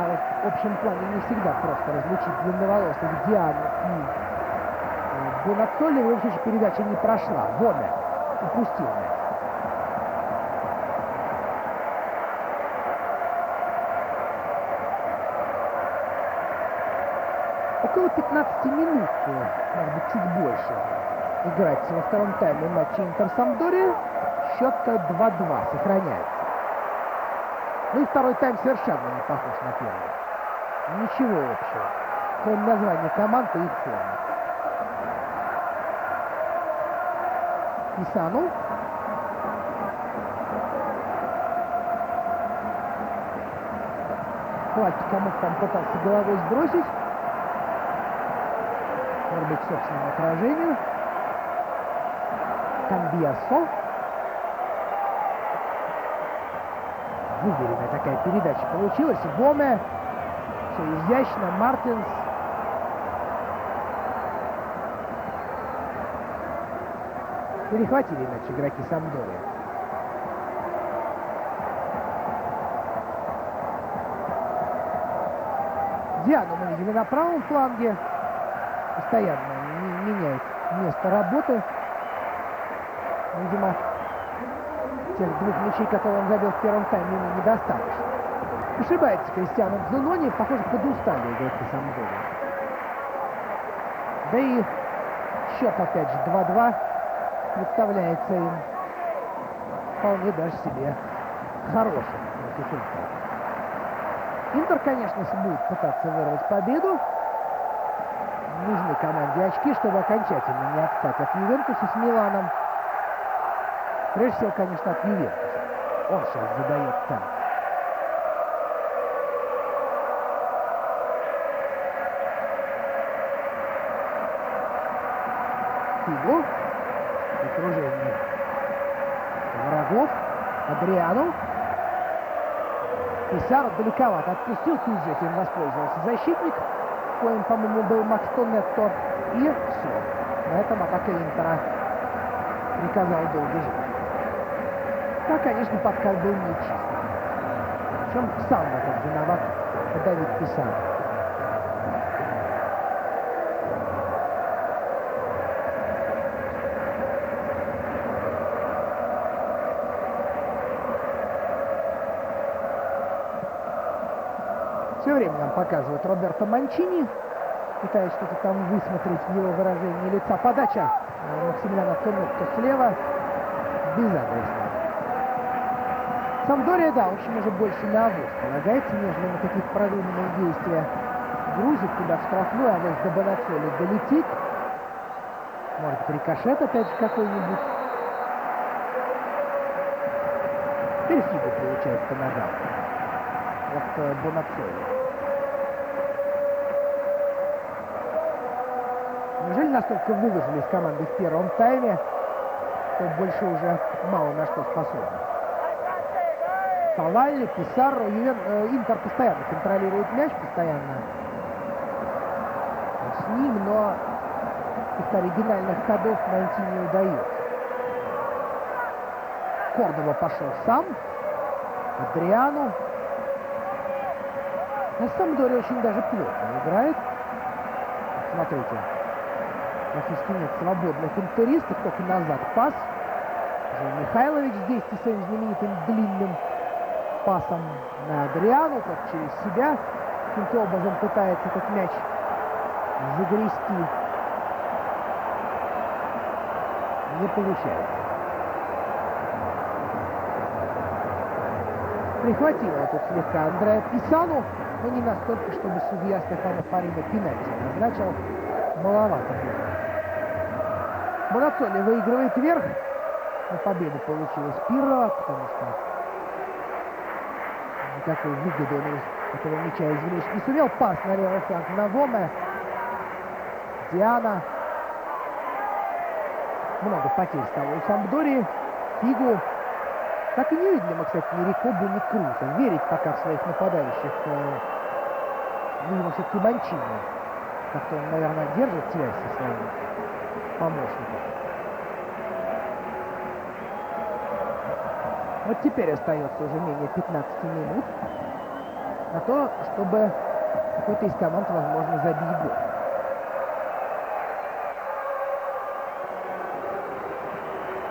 общем плане не всегда просто различить длинноволосых Диану и Бонацолли. В любом случае передача не прошла. Воне упустил мяч. Около 15 минут, может быть, чуть больше, играть во втором тайме матча Интер-Сампдория. Счет 2-2 сохраняется. Ну и второй тайм совершенно не похож на первый. Ничего общего, кроме названия команд и их формы. Писану. Хватит, кому там пытался головой сбросить. Может быть, собственному отражению. Камбиасо. Выверенная такая передача получилась. Гоме. Все изящно. Мартинс. Перехватили иначе игроки Сампдория. Диану мы видели на правом фланге. Постоянно меняет место работы. Видимо, тех двух мячей, которые он забил в первом тайме, ему недостаточно. Ошибается Кристиано Дзанони. Похоже, подустали игроки Сампдория. Да и счет опять же 2-2 представляется им вполне даже себе хорошим результатом. Интер, конечно, будет пытаться вырвать победу. Нужны команде очки, чтобы окончательно не отстать от Ювентуса с Миланом. Прежде всего, конечно, от Ювентуса. Он сейчас задает темп. Фигу. Окружение врагов. Адриану. Писаро далековато отпустил. Тут же этим воспользовался защитник. Коим, по-моему, был Макс Тоннетто. И все. На этом атака Интера приказал долго жить. Да, конечно, подкат был нечистый. Причем сам в этом виноват Давид Писаро. Все время нам показывают Роберто Манчини, пытаясь что-то там высмотреть в его выражении лица. Подача Максимилиана Тоннетто слева. Безадресно. Сампдория, да, в общем, уже больше на авось полагается, нежели на какие-то продуманные действия. Грузит туда в штрафную, а вот до Бонацоли долетит. Может, рикошет опять же какой-нибудь. Перфигу получает по ногам. Вот Бонацоли. Неужели настолько выложились команды в первом тайме, что больше уже мало на что способны? Фавалли, Писаро, Интер постоянно контролирует мяч, постоянно с ним, но каких-то оригинальных ходов найти не удается. Кордова пошел сам. Адриану. На Сампдория очень даже плотно играет. Смотрите. Практически нет свободных интеристов, только назад пас. Уже Михайлович здесь со своим знаменитым длинным пасом на Адриану, как через себя. Каким-то образом пытается этот мяч загрести. Не получается. Прихватило тут слегка Андреа Писану, но не настолько, чтобы судья Стефано Фарина пенальти назначил. Маловато было. Бонацоли выигрывает вверх. Но победа получилась Пирро, потому что никакой выгоды он из этого мяча извлечь не сумел. Пас на левый фланг на Гоме. Диана. Много потерь стало у Сампдории. Фигу. Так и не видели мы, кстати, ни Рикобу, ни Круза. Верить пока в своих нападающих. Видимо, все-таки Манчини. Как-то он, наверное, держит связь со своим помощником. Вот теперь остается уже менее 15 минут на то, чтобы какой-то из команд, возможно, забить гол.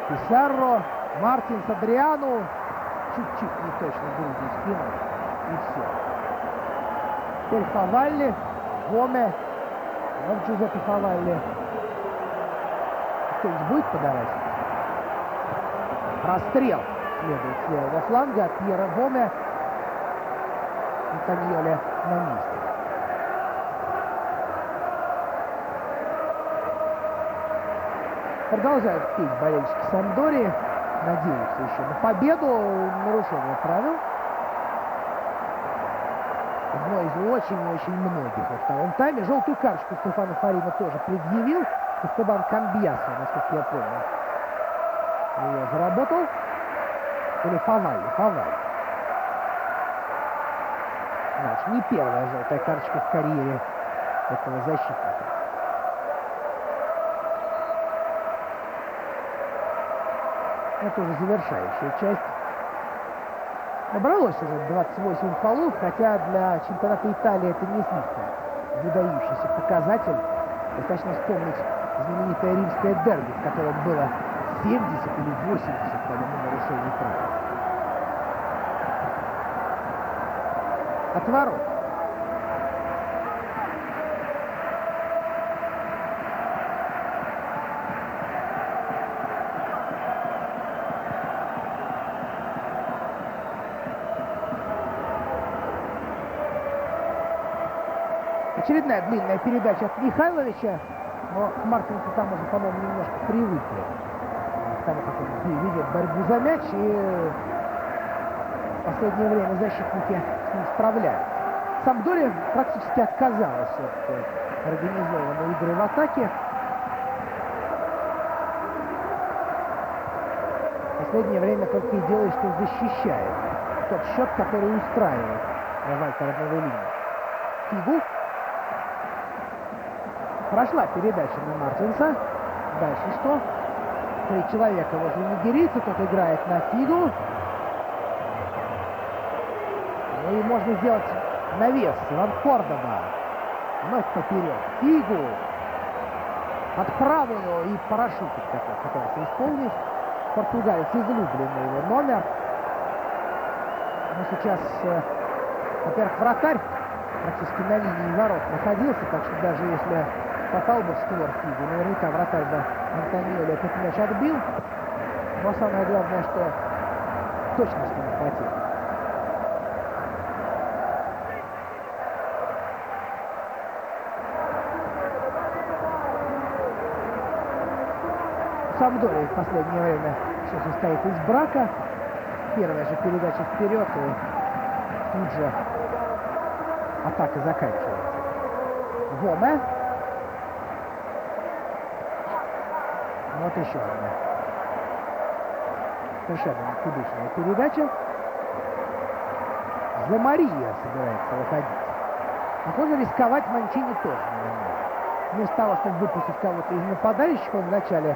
Писаро, Мартинс, Адриану. Чуть-чуть не точно грудью спину. И все. Теперь Фавалли, Гоме. Вот Джузеппе Фавалли. кто-нибудь будет подавать? Расстрел следует с левого фланга от Пьера Гоме. Антониоли на месте. Продолжают петь болельщики Сампдории. Надеются еще на победу. Нарушение правил. Одно из очень-очень многих во втором тайме. Желтую карточку Стефано Фарина тоже предъявил. Эстебан Камбьясо, насколько я помню, ее заработал. Или Фавалли. Значит, не первая желтая карточка в карьере этого защитника. Это уже завершающая часть. Набралось уже 28 фолов, хотя для чемпионата Италии это не слишком выдающийся показатель. Достаточно вспомнить знаменитое римское дерби, в котором было 70 или 80 нарушений правил. От ворот. Очередная длинная передача от Михайловича, но Марченко там уже, по-моему, немножко привыкли к тому, как он ведет борьбу за мяч, и в последнее время защитники с ним справляются. Сампдория практически отказалась от организованной игры в атаке. В последнее время только и делает, что защищает тот счет, который устраивает Вальтера Новеллини. Фигу. Прошла передача на Мартинса. Дальше что? 3 человека возле нигерийца. Тот играет на Фигу. Ну и можно сделать навес. Иван Кордоба. Вновь поперед. Фигу. Под правую. И парашютик такой пытался исполнить. Португалец излюбленный его номер. Но сейчас, во-первых, вратарь практически на линии ворот находился. Так что даже если попал бы в створ Фигу, наверняка вратарь бы Антониоли этот мяч отбил. Но самое главное, что точности не хватило. Сампдория в последнее время все состоит из брака. Первая же передача вперед, и тут же атака заканчивается. Гоме. Вот еще одна совершенно никудышная передача. За Мария собирается выходить. Похоже, рисковать Манчини тоже не может. Вместо того, чтобы выпустить кого-то из нападающих, он вначале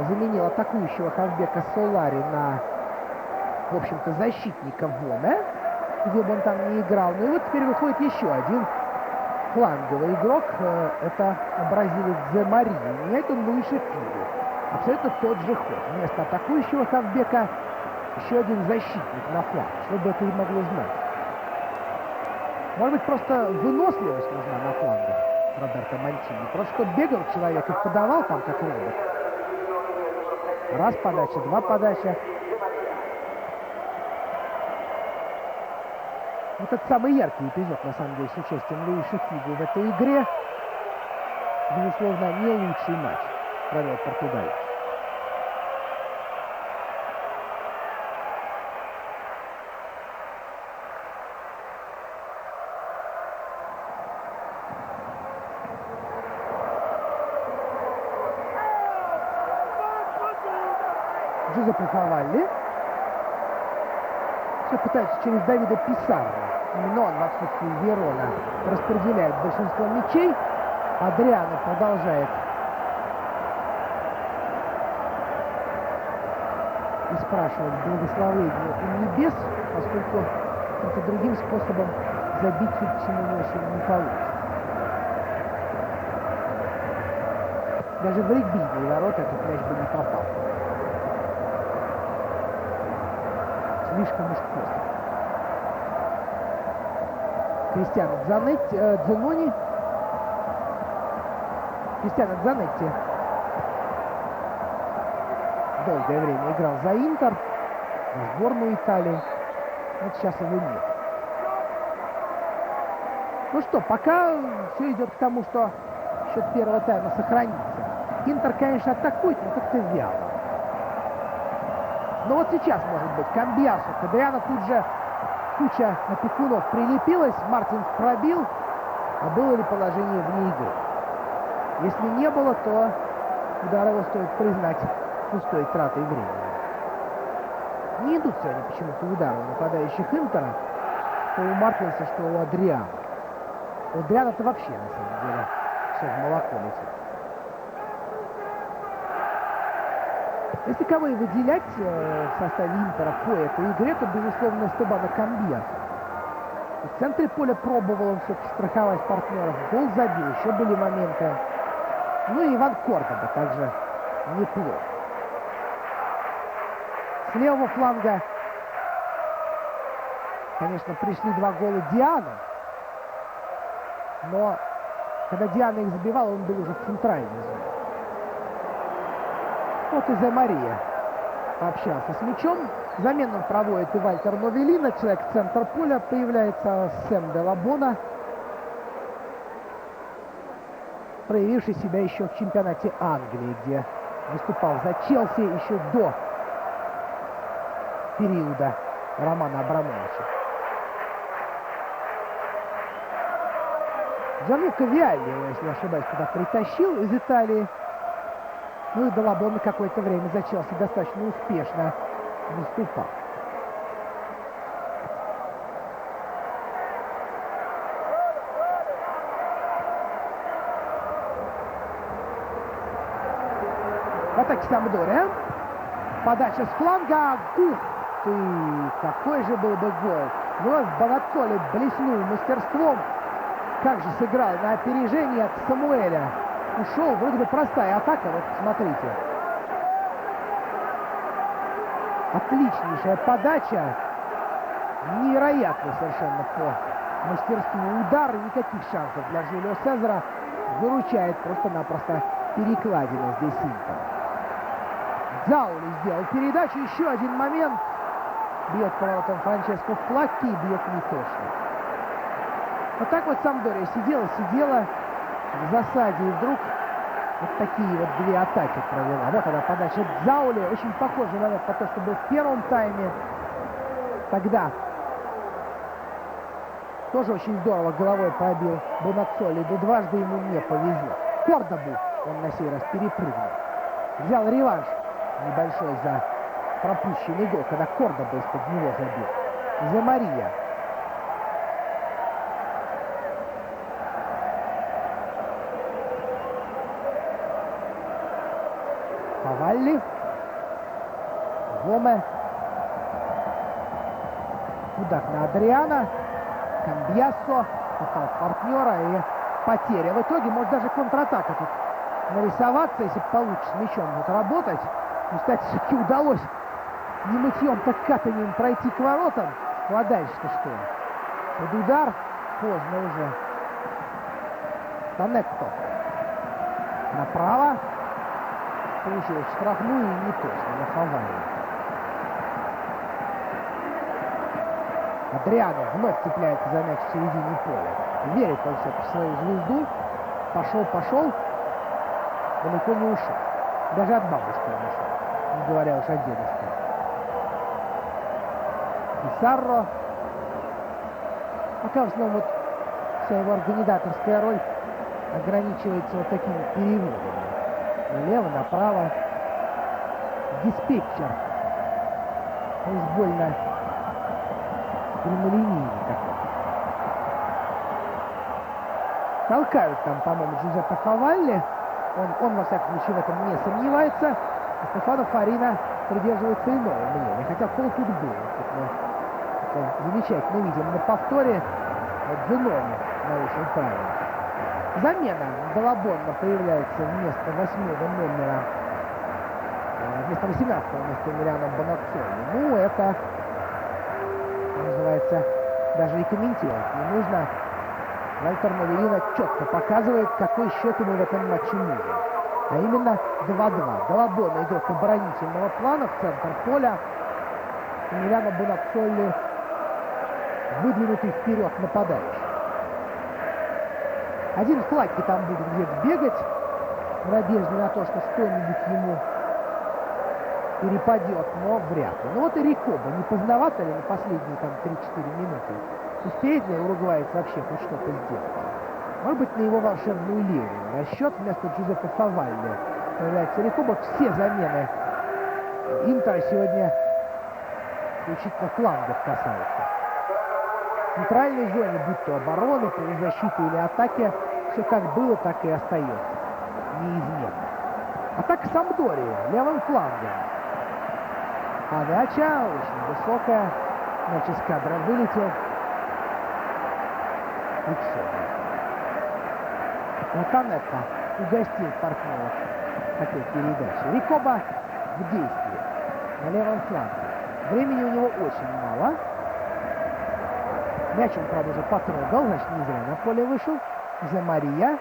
заменил атакующего хавбека Солари на, в общем-то, защитника Воме, где бы он там не играл. Ну и вот теперь выходит еще один фланговый игрок. Это бразилец Зе Мария. Меняет он Луиша Фигу. Абсолютно тот же ход. Вместо атакующего хавбека еще один защитник на фланг. Что бы это и могло знать. Может быть, просто выносливость нужна на флангах Роберто Манчини. Просто чтобы бегал человек и подавал там как робот. Раз подача, два подача. Вот это самый яркий эпизод, на самом деле, с участием Луиша Фигу в этой игре. Безусловно, не лучший матч провел португалец. Джузеппе Фавалли. Все пытается через Давида Писарро. Именно он в отсутствии Верона распределяет большинство мячей. Адриано продолжает и спрашивать благословение у небес, поскольку каким-то другим способом забить всему не получится. Даже в регбийные ворота этот мяч бы не попал. Слишком уж просто. Кристиано Дзанони. Кристиано Дзанетти долгое время играл за Интер, за сборную Италии. Вот сейчас его нет. Ну что, пока все идет к тому, что счет первого тайма сохранится. Интер, конечно, атакует, но как-то вяло. Но вот сейчас, может быть, Камбьясо, к Адриано тут же куча опекунов прилепилась, Мартинс пробил, а было ли положение вне игры? Если не было, то удар его стоит признать пустой тратой времени. Не идут сегодня почему-то удары у нападающих Интера, что у Мартинса, что у Адриано. У Адриано-то вообще, на самом деле, все в молоко летит. Если кого и выделять в составе Интера по этой игре, то, безусловно, Эстебана Камбьясо. В центре поля пробовал он все-таки страховать партнеров. Гол забил, еще были моменты. Ну и Иван Кордоба также неплохо. С левого фланга, конечно, пришли два гола Диана. Но когда Диана их забивал, он был уже в центральной зоне. Вот и Зе Мария пообщался с мячом. Замену проводит и Вальтер Новелина. Человек в центр поля. Появляется Сэм де Лабона, проявивший себя еще в чемпионате Англии, где выступал за Челси еще до периода Романа Абрамовича. Джанлука Виалли его, если не ошибаюсь, туда притащил из Италии. Ну и де Лабона какое-то время за Челси достаточно успешно выступал. В атаке Сампдория. Подача с фланга. Ух ты! Какой же был бы гол! Вновь Бонаццоли блеснул мастерством. Как же сыграл на опережение от Самуэля. Ушел. Вроде бы простая атака. Вот смотрите. Отличнейшая подача. Невероятный совершенно по мастерству удар. Никаких шансов для Жюлио Сезара. Выручает просто-напросто перекладина здесь Интер. Заули сделал передачу. Еще один момент. Бьет поворотом Франческо Флакки. Бьет не точно. Вот так вот Сампдория сидела в засаде. И вдруг вот такие вот две атаки провела. Вот она подача Заули. Очень похожий момент по то, что был в первом тайме. Тогда тоже очень здорово головой пробил Бонаццоли. Но дважды ему не повезло. Кордобу он на сей раз перепрыгнул. Взял реванш небольшой за пропущенный гол, когда Кордоба из-под него забил. Зе Мария. Павалли. Гоме. Удар на Адриано. Камбьясо. Попал в партнера и потеря. В итоге может даже контратака тут нарисоваться, если получится с мячом вот работать. И, кстати, все-таки удалось не мытьем, так катанием пройти к воротам. Ну а дальше-то что? Под удар. Поздно уже. Танетто. Направо. Получилось штрафную и не точно. На Хавайи. Адриано вновь цепляется за мяч в середине поля. Верит он все-таки в свою звезду. Пошел. Далеко не ушел. Даже от бабушки он ушел. Не говоря уж о дедушке. Писарро. Пока в основном вот вся его организаторская роль ограничивается вот такими переводами. Налево, направо. Диспетчер. То есть больно прямолинейный такой. Толкают там, по-моему, Джузеппе Фавалли. Он, во всяком случае, в этом не сомневается. А Стефано Фарина придерживается иного мнения. Хотя пол тут был. Это замечательно видим на повторе. Вот Зенони нарушил правила. Замена Балабонна появляется вместо 8-го номера. Вместо 18-го, вместо Эмилиано Бонаццоли. Ну, это, называется, даже и комментировать не нужно. Вальтер Новелина четко показывает, какой счет ему в этом матче нужен. А именно 2-2. Далабона идет с оборонительного плана в центр поля. Эмилиано Бонаццолли выдвинутый вперед нападающий. Один Флаки там будет где-то бегать в надежде на то, что что-нибудь ему перепадет, но вряд ли. Ну вот и Рикоба. Не поздновато ли на последние там 3-4 минуты? Успеет ли уругваец вообще хоть что-то сделать? Может быть, на его волшебную левую. Расчет вместо Джузеппе Фавалли появляется Рикоба. Все замены Интера сегодня исключительно флангов касаются. В центральной зоне, будь то обороны, полузащиты или атаки, все как было, так и остается. Неизменно. Атака Сампдории левым флангом. Подача очень высокая. Мяч из кадра вылетел. И все. Латанетто угостил партнеров такой передачи. Рикоба в действии на левом фланге. Времени у него очень мало. Мяч он, правда, уже потрогал, значит, не зря на поле вышел. Зе Мария.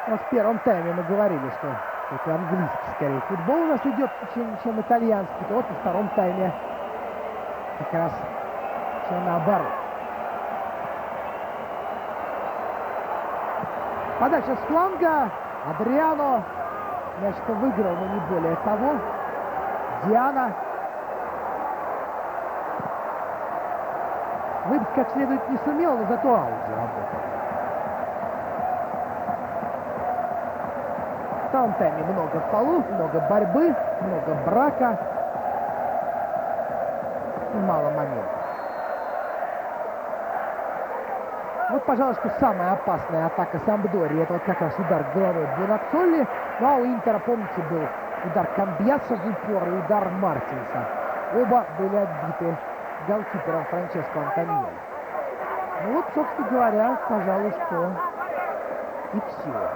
Вот в первом тайме мы говорили, что это английский, скорее, футбол у нас идет, чем итальянский. То вот во втором тайме как раз все наоборот. Подача с фланга. Адриано. Мяч-то выиграл, но не более того. Диана. Выбить как следует не сумел, но зато аут заработал. В втором тайме много фолов, много борьбы, много брака и мало моментов. Вот, пожалуй, что самая опасная атака Сампдории — это вот как раз удар головой Бонаццолли. Ну а у Интера, помните, был удар Камбьяса в упор и удар Мартинса. Оба были отбиты голкипером Франческо Антониоли. Ну вот, собственно говоря, пожалуй, что и все.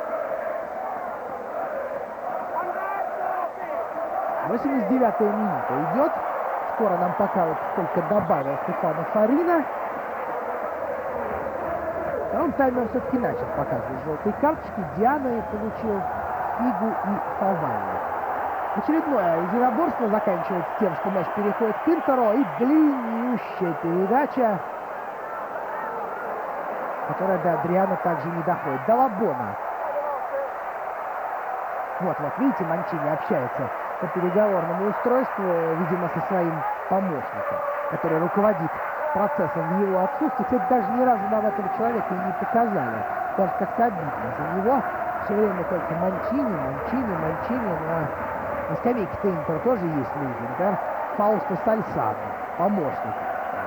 89-я минута идет. Скоро нам покажут, сколько добавил Стефано Фарина. В втором тайме он все-таки начал показывать желтые карточки. Диана получил Фигу и Фавалли. Очередное единоборство заканчивается тем, что мяч переходит к Интеру. И длиннющая передача, которая до Адриано также не доходит. Далабона. Вот, видите, Манчини общается по переговорному устройству, видимо, со своим помощником, который руководит процессом в его отсутствии. Кстати, даже ни разу нам этого человека не показали. Даже как-то обидно за него. Все время только Манчини. Но на скамейке-то Интер тоже есть люди. Например, Фаусто Сальсано, помощник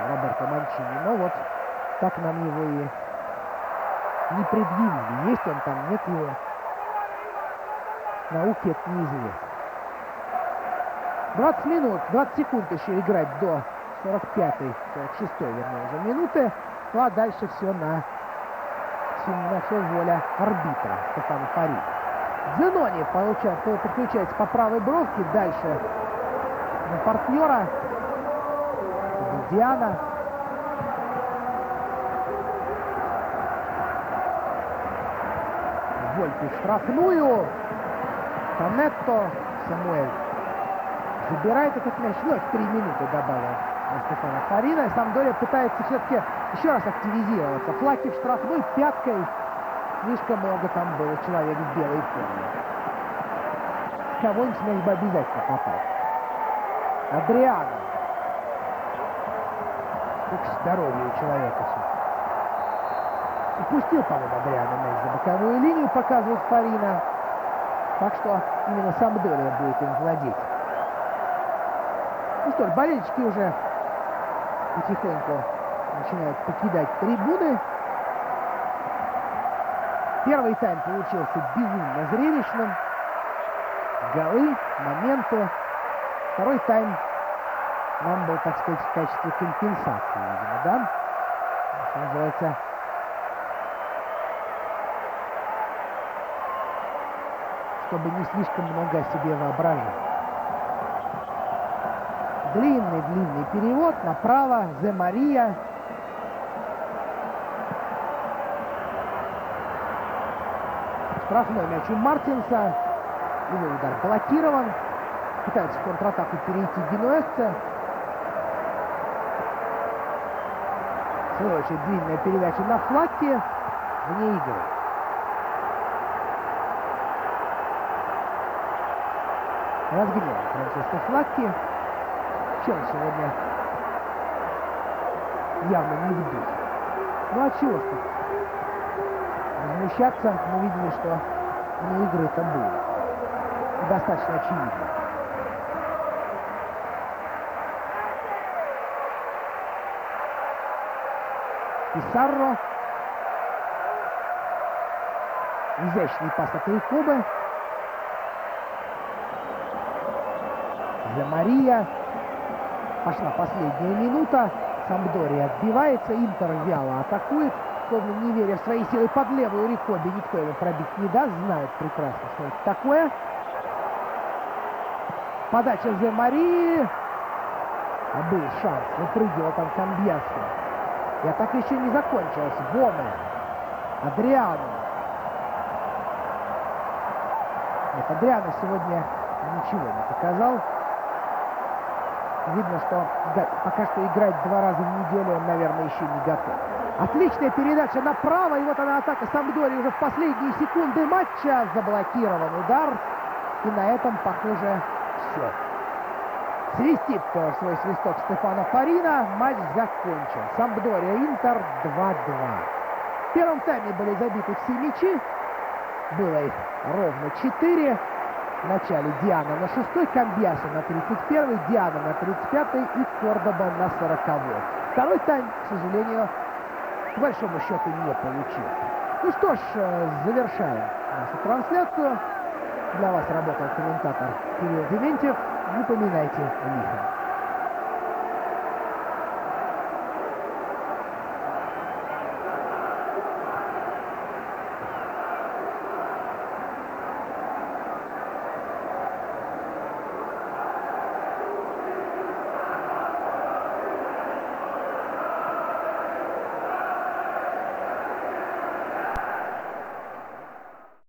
Роберто Манчини. Но вот так нам его и не предъявили. Есть он там, нет его. Науке это неизвестно. 20 минут, 20 секунд еще играть до 45-й, 46-й, вернее, уже минуты. Ну а дальше все на все воля арбитра Стефано Фарина. Дзенони подключается по правой бровке. Дальше на партнера. Диана. Вольфи штрафную. Танетто. Самуэль забирает этот мяч. Ну, 3 минуты добавил Стефано Фарина. Сампдория пытается все-таки еще раз активизироваться. Флаки в штрафной, пяткой. Слишком много там было человек в белой форме. Кого-нибудь мяч бы обязательно попал. Адриано. Как здоровье у человека. Упустил, по-моему, Адриано мяч за боковую линию, показывает Фарина. Так что именно Сампдория будет им владеть. Ну что ж, болельщики уже потихоньку начинают покидать трибуны. Первый тайм получился безумно зрелищным. Голы, моменты. Второй тайм нам был, так сказать, в качестве компенсации, видимо, да? Что называется, чтобы не слишком много о себе воображать. Длинный перевод направо. Зе Мария. Штрафной мяч у Мартинса. Его удар блокирован. Пытается в контратаку перейти генуэзцы. В свою очередь длинная передача на Флакки. Вне игры. Разгневан Франциско Флакки. Чем сегодня явно не в духе. Ну а чего ж тут возмущаться? Мы видели, что вне игры это было. Достаточно очевидно. Писарро. Изящный пас от Рикобы. Зе Мария. Пошла последняя минута. Сампдория отбивается. Интер вяло атакует. Словно не веря в свои силы под левую Рикоби. Никто его пробить не даст. Знают прекрасно, что это такое. Подача Зе Марии. А был шанс. Выпрыгивал там Камбьяско. И атака еще не закончилась. Воме. Адриано. Нет, Адриано сегодня ничего не показал. Видно, что да, пока что играть 2 раза в неделю он, наверное, еще не готов. Отличная передача направо. И вот она атака Сампдории уже в последние секунды матча. Заблокирован удар. И на этом, похоже, все. Свистит свой свисток Стефано Фарина. Матч закончен. Сампдория Интер 2-2. В первом тайме были забиты все мячи. Было их ровно 4. В начале Диана на 6-й, Камбьясо на 31-й, Диана на 35-й и Кордоба на 40-й. Второй тайм, к сожалению, по большому счету не получился. Ну что ж, завершаем нашу трансляцию. Для вас работал комментатор Кирилл Дементьев. Не поминайте лихо.